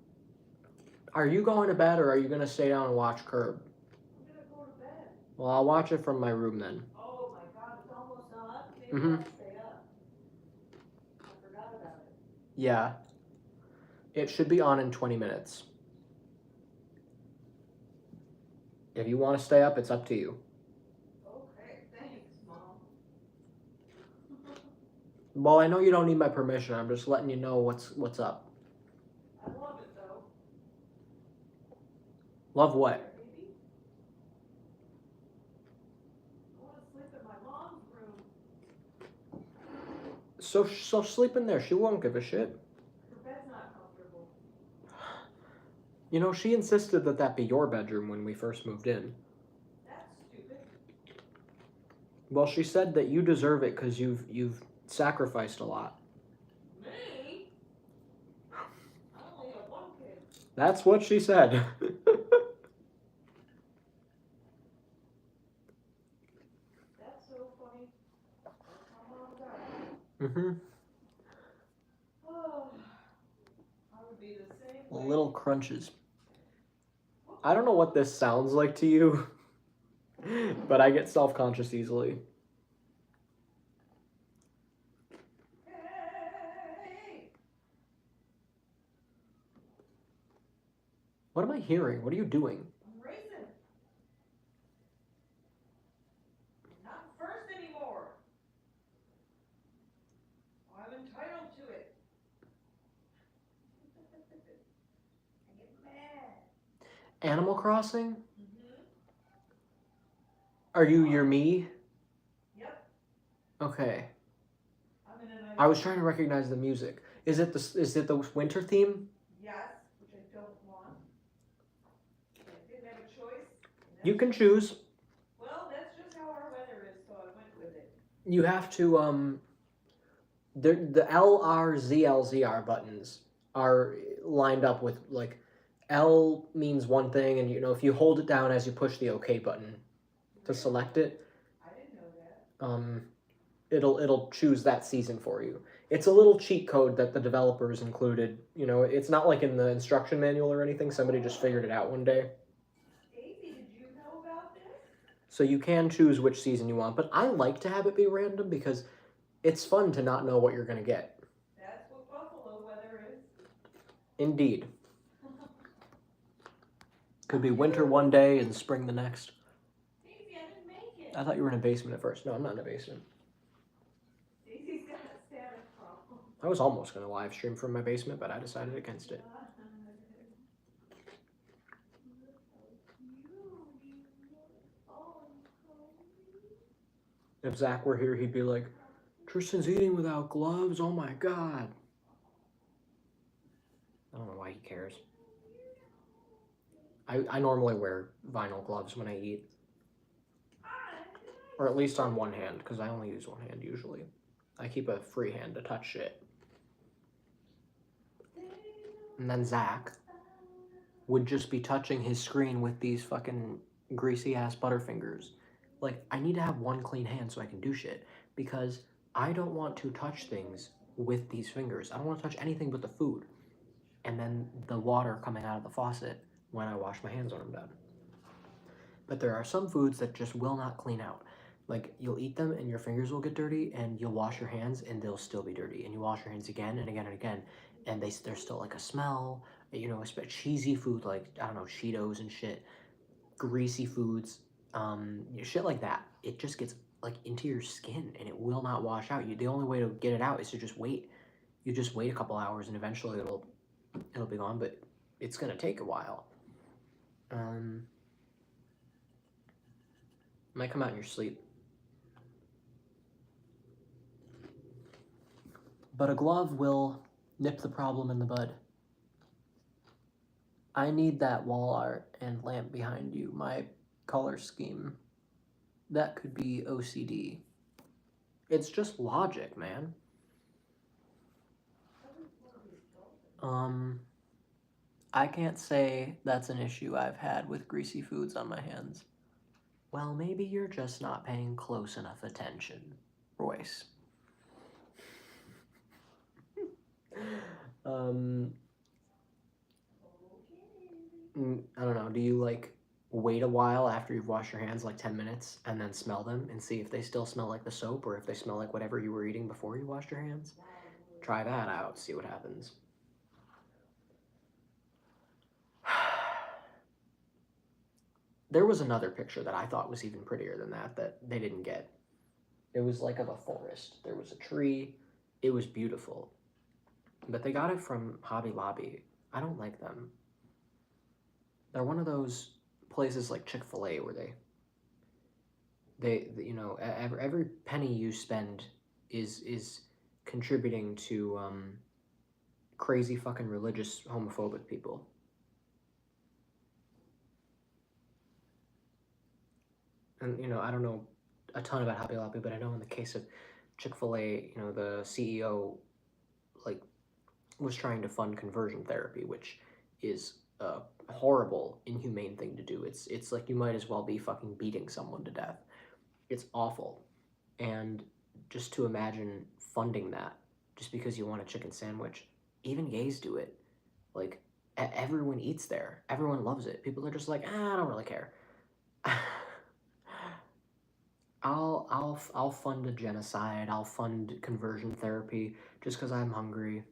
Are you going to bed or are you going to stay down and watch Curb? I'm gonna go to bed. Well, I'll watch it from my room then. Oh my god, it's almost up. Maybe Mhm. I'll stay up. I forgot about it. Yeah. It should be on in 20 minutes. If you want to stay up, it's up to you. Okay, thanks, Mom. Well, I know you don't need my permission. I'm just letting you know what's up. I love it though. Love what? There, baby. I wanna sleep in my mom's room. So sleep in there. She won't give a shit. Her bed's not comfortable. You know, she insisted that be your bedroom when we first moved in. That's stupid. Well, she said that you deserve it because you've sacrificed a lot. Me? I only have one kid. That's what she said. That's so funny. That's how moms are. Mm-hmm. Oh, I would be the same way. Little crunches. I don't know what this sounds like to you, but I get self-conscious easily. Hey! What am I hearing? What are you doing? I'm racing. Not first anymore. I'm entitled to it. I get mad. Animal Crossing? Mm-hmm. Are you your me? Yep. Okay. I'm in a nice. I was trying to recognize the music. Is it the winter theme? Yes, which I don't want. I didn't have a choice. and You that's- can choose. Well, that's just how our weather is, so I went with it. You have to the LRZLZR buttons are lined up with like L means one thing, and you know if you hold it down as you push the OK button to select it, I didn't know that. it'll choose that season for you. It's a little cheat code that the developers included. You know, it's not like in the instruction manual or anything. Somebody just figured it out one day. Daisy, did you know about this? So you can choose which season you want, but I like to have it be random because it's fun to not know what you're gonna get. That's what Buffalo weather is. Indeed. Could be winter one day and spring the next. Daisy, I didn't make it. I thought you were in a basement at first. No, I'm not in a basement. Daisy's got a static problem. I was almost gonna live stream from my basement, but I decided against it. If Zach were here, he'd be like, Tristan's eating without gloves. Oh my god. I don't know why he cares. I normally wear vinyl gloves when I eat. Or at least on one hand, because I only use one hand usually. I keep a free hand to touch shit. And then Zach would just be touching his screen with these fucking greasy ass butterfingers. Like, I need to have one clean hand so I can do shit. Because I don't want to touch things with these fingers. I don't want to touch anything but the food. And then the water coming out of the faucet when I wash my hands when I'm done. But there are some foods that just will not clean out. Like, you'll eat them and your fingers will get dirty, and you'll wash your hands and they'll still be dirty. And you wash your hands again and again and again, and there's still like a smell. You know, cheesy food like, I don't know, Cheetos and shit, greasy foods, shit like that. It just gets like into your skin and it will not wash out. The only way to get it out is to just wait. You just wait a couple hours and eventually it'll be gone, but it's gonna take a while. Might come out in your sleep. But a glove will nip the problem in the bud. I need that wall art and lamp behind you, my color scheme. That could be OCD. It's just logic, man. I can't say that's an issue I've had with greasy foods on my hands. Well, maybe you're just not paying close enough attention, Royce. I don't know, do you like wait a while after you've washed your hands, like 10 minutes, and then smell them and see if they still smell like the soap or if they smell like whatever you were eating before you washed your hands? Try that out, see what happens. There was another picture that I thought was even prettier than that they didn't get. It was like of a forest. There was a tree. It was beautiful. But they got it from Hobby Lobby. I don't like them. They're one of those places like Chick-fil-A where they you know, every penny you spend is contributing to crazy fucking religious homophobic people. And, you know, I don't know a ton about Hobby Lobby, but I know in the case of Chick-fil-A, you know, the CEO, like, was trying to fund conversion therapy, which is a horrible, inhumane thing to do. It's like you might as well be fucking beating someone to death. It's awful. And just to imagine funding that just because you want a chicken sandwich, even gays do it. Like, everyone eats there. Everyone loves it. People are just like, I don't really care. I'll fund a genocide. I'll fund conversion therapy just because I'm hungry.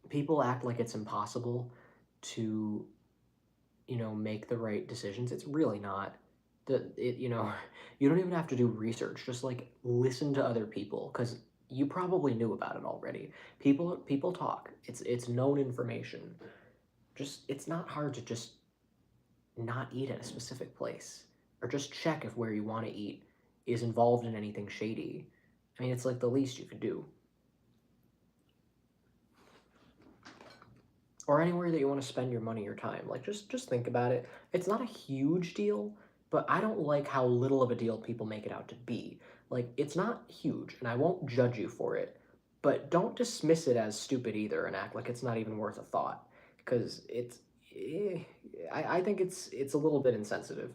People act like it's impossible to, you know, make the right decisions. It's really not. You know, you don't even have to do research. Just like listen to other people because you probably knew about it already. People talk. It's known information. Just it's not hard to just not eat at a specific place or just check if where you want to eat is involved in anything shady. I mean, it's like the least you could do. Or anywhere that you want to spend your money or time. Like, just think about it. It's not a huge deal, but I don't like how little of a deal people make it out to be. Like, it's not huge, and I won't judge you for it, but don't dismiss it as stupid either and act like it's not even worth a thought, because I think it's a little bit insensitive.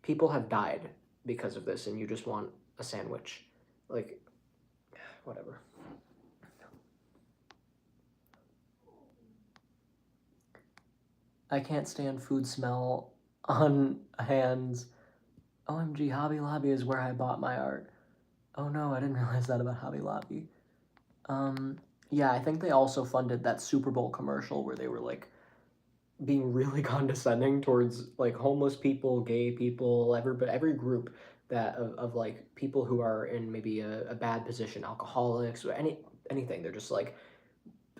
People have died because of this, and you just want a sandwich. Like, whatever. I can't stand food smell on hands. OMG, Hobby Lobby is where I bought my art. Oh no, I didn't realize that about Hobby Lobby. Yeah, I think they also funded that Super Bowl commercial where they were like being really condescending towards like homeless people, gay people, every group that of like people who are in maybe a bad position, alcoholics, or anything. They're just like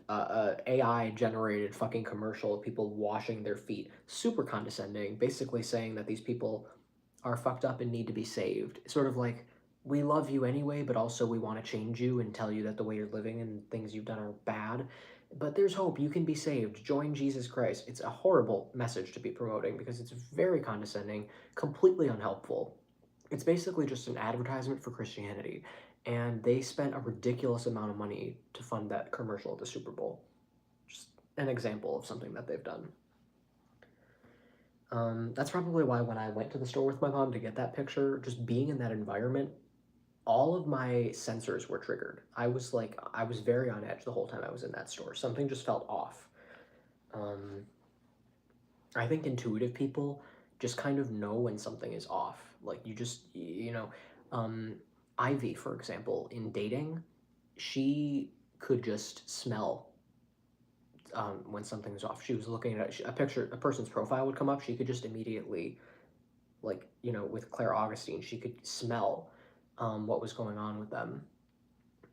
AI generated fucking commercial of people washing their feet, super condescending, basically saying that these people are fucked up and need to be saved. Sort of like, we love you anyway, but also we want to change you and tell you that the way you're living and things you've done are bad. But there's hope. You can be saved. Join Jesus Christ. It's a horrible message to be promoting because it's very condescending, completely unhelpful. It's basically just an advertisement for Christianity. And they spent a ridiculous amount of money to fund that commercial at the Super Bowl. Just an example of something that they've done. That's probably why when I went to the store with my mom to get that picture, just being in that environment all of my sensors were triggered. I was very on edge the whole time I was in that store. Something just felt off. I think intuitive people just kind of know when something is off. Like you just, Ivy, for example, in dating, she could just smell when something's off. She was looking at a picture, a person's profile would come up. She could just immediately, like, with Claire Augustine, she could smell what was going on with them.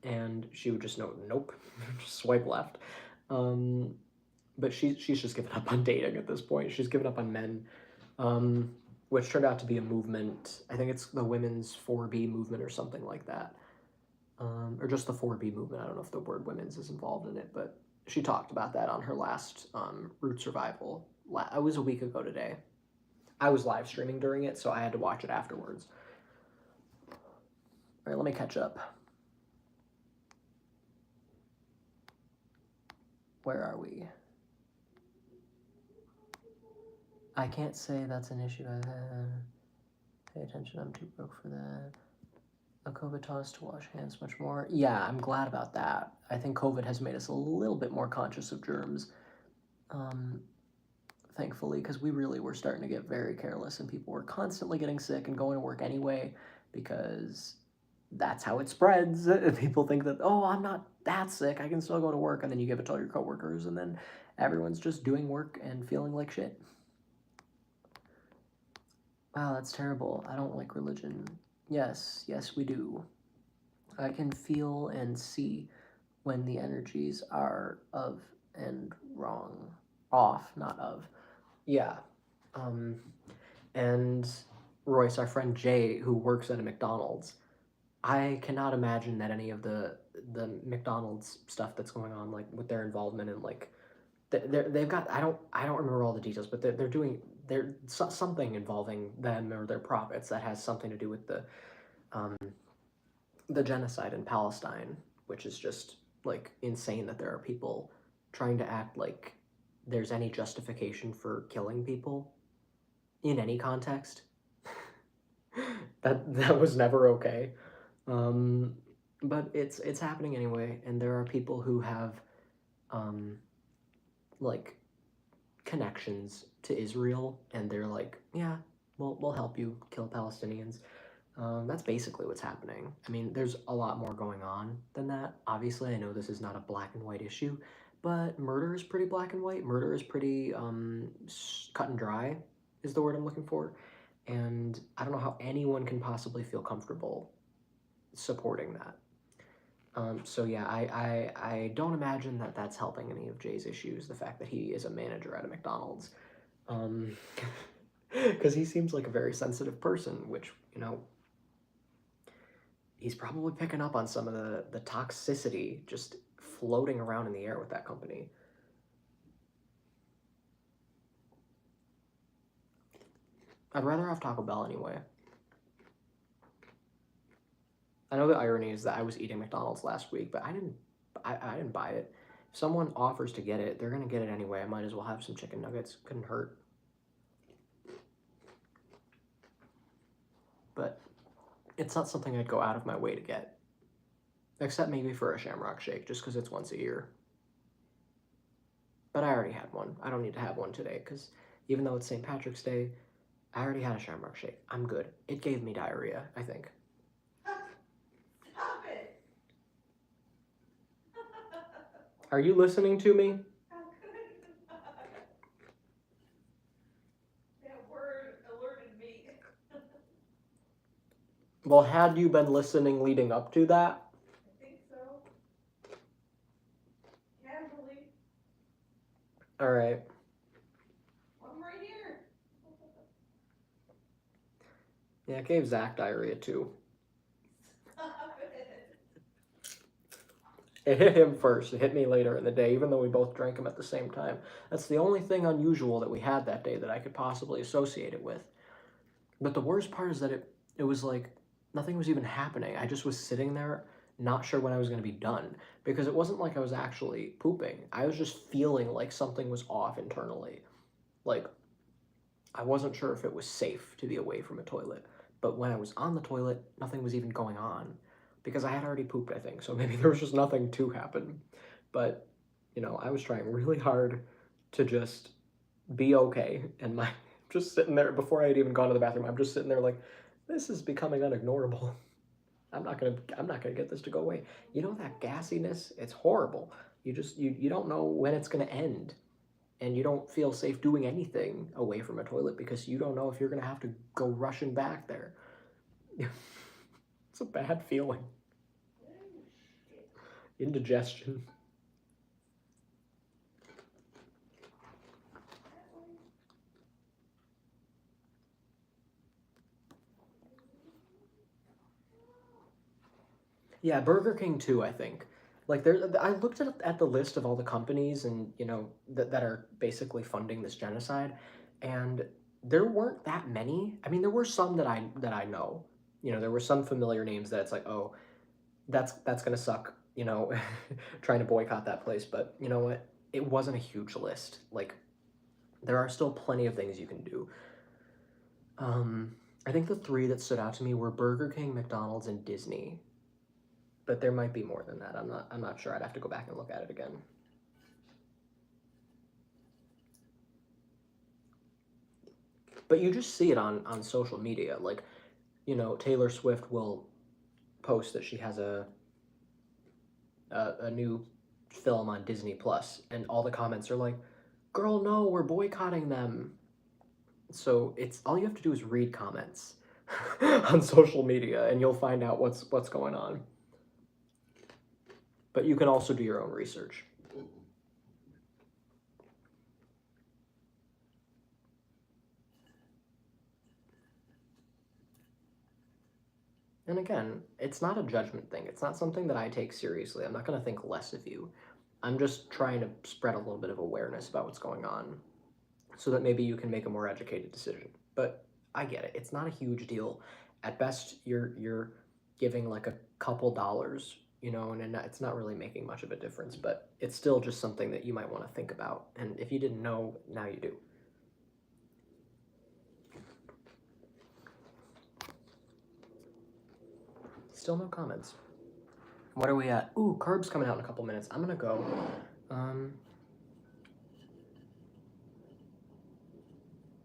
And she would just know, nope, just swipe left. But she's just given up on dating at this point. She's given up on men, which turned out to be a movement. I think it's the women's 4B movement or something like that. Or just the 4B movement. I don't know if the word women's is involved in it, but she talked about that on her last Root Survival. It was a week ago today. I was live streaming during it, so I had to watch it afterwards. All right, let me catch up. Where are we? I can't say that's an issue I've had. Pay attention, I'm too broke for that. The COVID taught us to wash hands much more. Yeah, I'm glad about that. I think COVID has made us a little bit more conscious of germs. Thankfully, because we really were starting to get very careless and people were constantly getting sick and going to work anyway because that's how it spreads. People think that, oh, I'm not that sick, I can still go to work, and then you give it to all your coworkers, and then everyone's just doing work and feeling like shit. Wow, that's terrible. I don't like religion. Yes, we do. I can feel and see when the energies are of and wrong. Off, not of. Yeah. And Royce, our friend Jay, who works at a McDonald's, I cannot imagine that any of the McDonald's stuff that's going on, like with their involvement in like they've got I don't remember all the details, but they're doing something involving them or their profits that has something to do with the genocide in Palestine, which is just like insane that there are people trying to act like there's any justification for killing people in any context. that was never okay. But it's happening anyway, and there are people who have like connections to Israel, and they're like, yeah, we'll help you kill Palestinians. That's basically what's happening. I mean, there's a lot more going on than that. Obviously, I know this is not a black and white issue, but murder is pretty black and white. Murder is pretty cut and dry, is the word I'm looking for. And I don't know how anyone can possibly feel comfortable supporting that. So yeah, I don't imagine that that's helping any of Jay's issues, the fact that he is a manager at a McDonald's. Because he seems like a very sensitive person, which, he's probably picking up on some of the toxicity just floating around in the air with that company. I'd rather have Taco Bell anyway. I know the irony is that I was eating McDonald's last week, but I didn't buy it. If someone offers to get it, they're gonna get it anyway. I might as well have some chicken nuggets. Couldn't hurt. But it's not something I'd go out of my way to get. Except maybe for a Shamrock Shake, just because it's once a year. But I already had one. I don't need to have one today, because even though it's St. Patrick's Day, I already had a Shamrock Shake. I'm good. It gave me diarrhea, I think. Stop it! Are you listening to me? How could I not? That word alerted me. Well, had you been listening leading up to that? I think so. Casually. All right. I'm right here. Yeah, it gave Zach diarrhea too. Stop it. It hit him first. It hit me later in the day, even though we both drank them at the same time. That's the only thing unusual that we had that day that I could possibly associate it with. But the worst part is that it was like nothing was even happening. I just was sitting there, not sure when I was going to be done, because it wasn't like I was actually pooping. I was just feeling like something was off internally. Like, I wasn't sure if it was safe to be away from a toilet, But when I was on the toilet, nothing was even going on because I had already pooped, I think. So maybe there was just nothing to happen. But, you know, I was trying really hard to just be okay. And my just sitting there before I had even gone to the bathroom, I'm just sitting there like, this is becoming unignorable. I'm not gonna get this to go away. You know that gassiness? It's horrible. You don't know when it's gonna end. And you don't feel safe doing anything away from a toilet because you don't know if you're gonna have to go rushing back there. It's a bad feeling. Indigestion. Yeah, Burger King too, I think. Like I looked at the list of all the companies and you know that are basically funding this genocide, and there weren't that many. I mean, there were some that I know. You know, there were some familiar names that it's like, oh, that's gonna suck. You know, trying to boycott that place. But you know what? It wasn't a huge list. Like there are still plenty of things you can do. I think the three that stood out to me were Burger King, McDonald's, and Disney. But there might be more than that. I'm not sure. I'd have to go back and look at it again. But you just see it on social media. Like, you know, Taylor Swift will post that she has a new film on Disney Plus, and all the comments are like, "Girl, no, we're boycotting them." So it's all you have to do is read comments on social media, and you'll find out what's going on. But you can also do your own research. And again, it's not a judgment thing. It's not something that I take seriously. I'm not going to think less of you. I'm just trying to spread a little bit of awareness about what's going on so that maybe you can make a more educated decision. But I get it. It's not a huge deal. At best, you're giving like a couple dollars, you know, and it's not really making much of a difference, but it's still just something that you might want to think about. And if you didn't know, now you do. Still no comments. What are we at? Ooh, Curb's coming out in a couple minutes. I'm gonna go.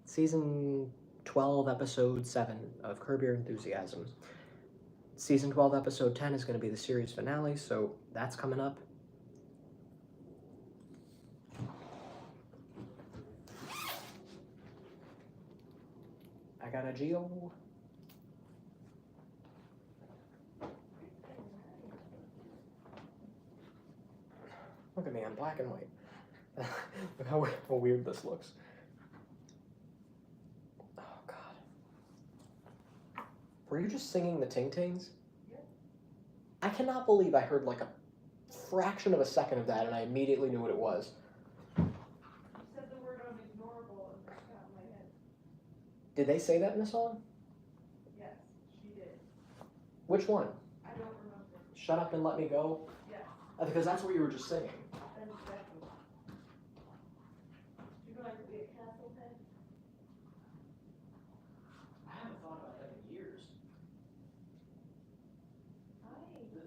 Season 12, episode 7 of Curb Your Enthusiasm. Season 12, episode 10 is going to be the series finale, so that's coming up. I got a Geo. Look at me, I'm black and white. Look how weird this looks. Oh, God. Were you just singing the Ting Tings? Yeah. I cannot believe I heard like a fraction of a second of that and I immediately knew what it was. You said the word unignorable and that got in my head. Did they say that in the song? Yes, she did. Which one? I don't remember. Shut Up and Let Me Go? Yes, Because that's what you were just singing. that's exactly. Do you know I could be a castle head? I haven't thought about that in years.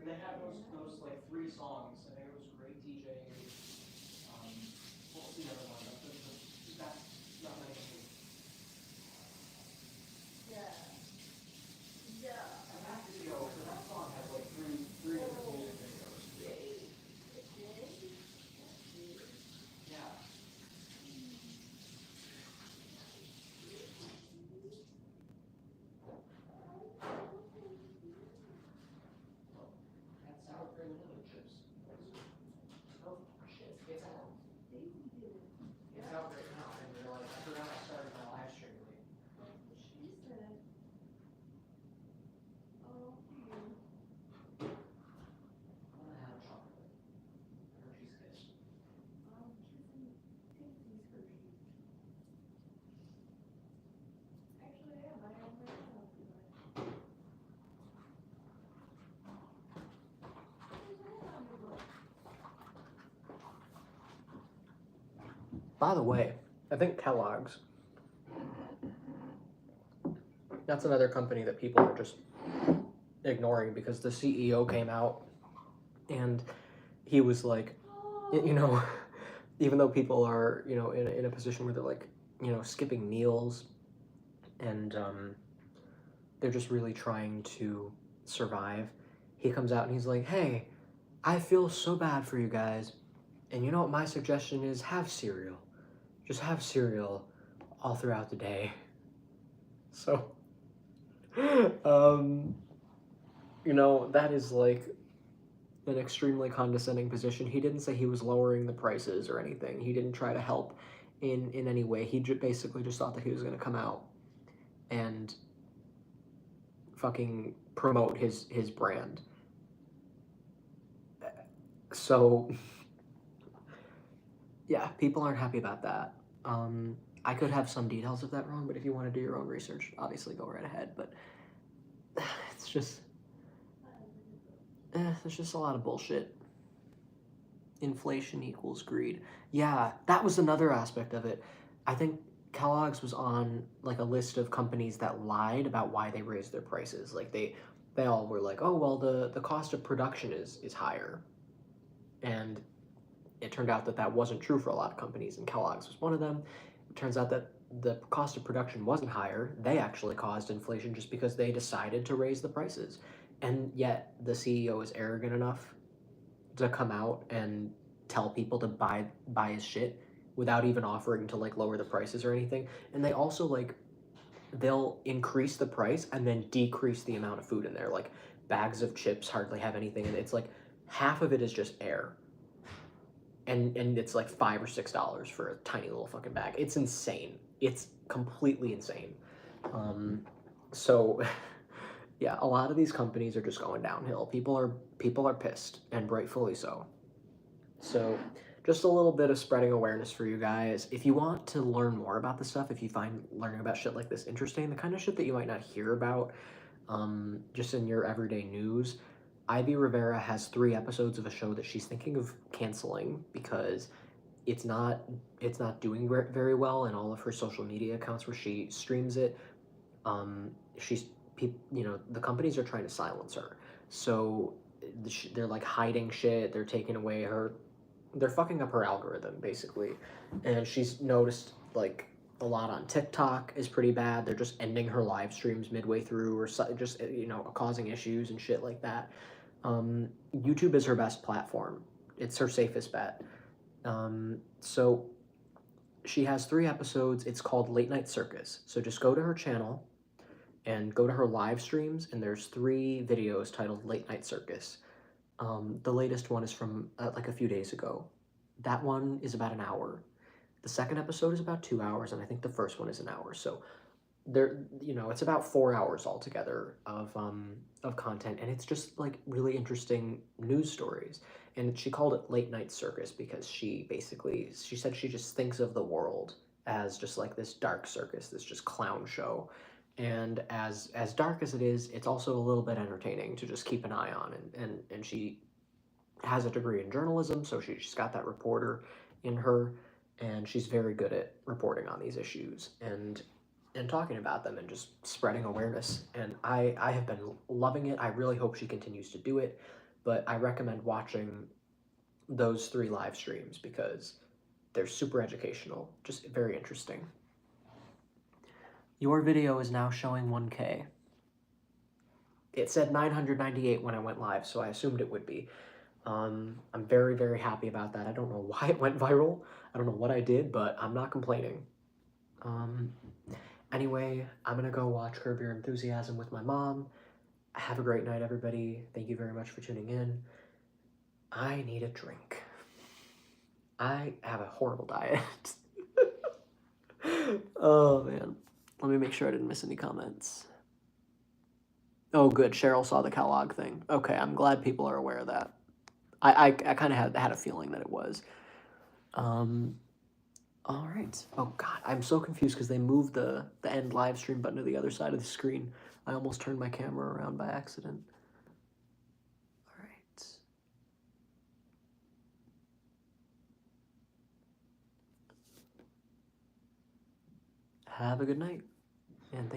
They have those like 3 songs. I think it was Great DJ. What was the other one? That's not my name. Yeah. Yeah. I have to go, because that song has like three different music videos. Yeah. That's sour cream and onion chips. Oh, shit, it's out. It's out right now. I didn't realize. I forgot I started my live stream late. She said. Oh, you. I'm gonna have a chocolate. Hershey's Kiss. Kissing Tinky's Hershey's. Actually, I am. I have myself tonight. By the way, I think Kellogg's That's another company that people are just ignoring because the CEO came out and he was like, you know, even though people are, you know, in a position where they're like, you know, skipping meals and they're just really trying to survive, he comes out and he's like, hey, I feel so bad for you guys. And you know what my suggestion is? Have cereal. Just have cereal all throughout the day. So, you know, that is like an extremely condescending position. He didn't say he was lowering the prices or anything. He didn't try to help in any way. He basically just thought that he was going to come out and fucking promote his brand. So, yeah, people aren't happy about that. I could have some details of that wrong, but if you want to do your own research, obviously go right ahead. But it's just, there's just a lot of bullshit. Inflation equals greed. Yeah, that was another aspect of it. I think Kellogg's was on like a list of companies that lied about why they raised their prices. Like they all were like, oh well, the cost of production is higher, and it turned out that that wasn't true for a lot of companies, and Kellogg's was one of them. It turns out that the cost of production wasn't higher. They actually caused inflation just because they decided to raise the prices. And yet the CEO is arrogant enough to come out and tell people to buy his shit without even offering to like lower the prices or anything. And they also like they'll increase the price and then decrease the amount of food in there. Like bags of chips hardly have anything and it's like half of it is just air. And it's like $5 or $6 for a tiny little fucking bag. It's insane. It's completely insane. So yeah, a lot of these companies are just going downhill. People are pissed, and rightfully so. So just a little bit of spreading awareness for you guys. If you want to learn more about this stuff, if you find learning about shit like this interesting, the kind of shit that you might not hear about just in your everyday news, Ivy Rivera has 3 episodes of a show that she's thinking of canceling because it's not doing very well in all of her social media accounts where she streams it. She's you know, the companies are trying to silence her, so they're like hiding shit, they're taking away her, they're fucking up her algorithm basically. And she's noticed like a lot on TikTok is pretty bad. They're just ending her live streams midway through or just, you know, causing issues and shit like that. YouTube is her best platform. It's her safest bet. So she has 3 episodes. It's called Late Night Circus. So just go to her channel and go to her live streams, and there's 3 videos titled Late Night Circus. The latest one is from like a few days ago. That one is about an hour. The second episode is about 2 hours, and I think the first one is an hour. So there, you know, it's about 4 hours altogether of content, and it's just like really interesting news stories. And she called it Late Night Circus because she said she just thinks of the world as just like this dark circus, this just clown show. And as dark as it is, it's also a little bit entertaining to just keep an eye on. And she has a degree in journalism, so she's got that reporter in her, and she's very good at reporting on these issues and talking about them and just spreading awareness. And I have been loving it. I really hope she continues to do it, but I recommend watching those 3 live streams because they're super educational, just very interesting. Your video is now showing 1K. It said 998 when I went live, so I assumed it would be. I'm very, very happy about that. I don't know why it went viral. I don't know what I did, but I'm not complaining. Anyway, I'm gonna go watch Curb Your Enthusiasm with my mom. Have a great night, everybody. Thank you very much for tuning in. I need a drink. I have a horrible diet. Oh, man. Let me make sure I didn't miss any comments. Oh, good. Cheryl saw the Kellogg thing. Okay, I'm glad people are aware of that. I kind of had a feeling that it was. All right. Oh, God. I'm so confused because they moved the end live stream button to the other side of the screen. I almost turned my camera around by accident. All right. Have a good night, and thank you.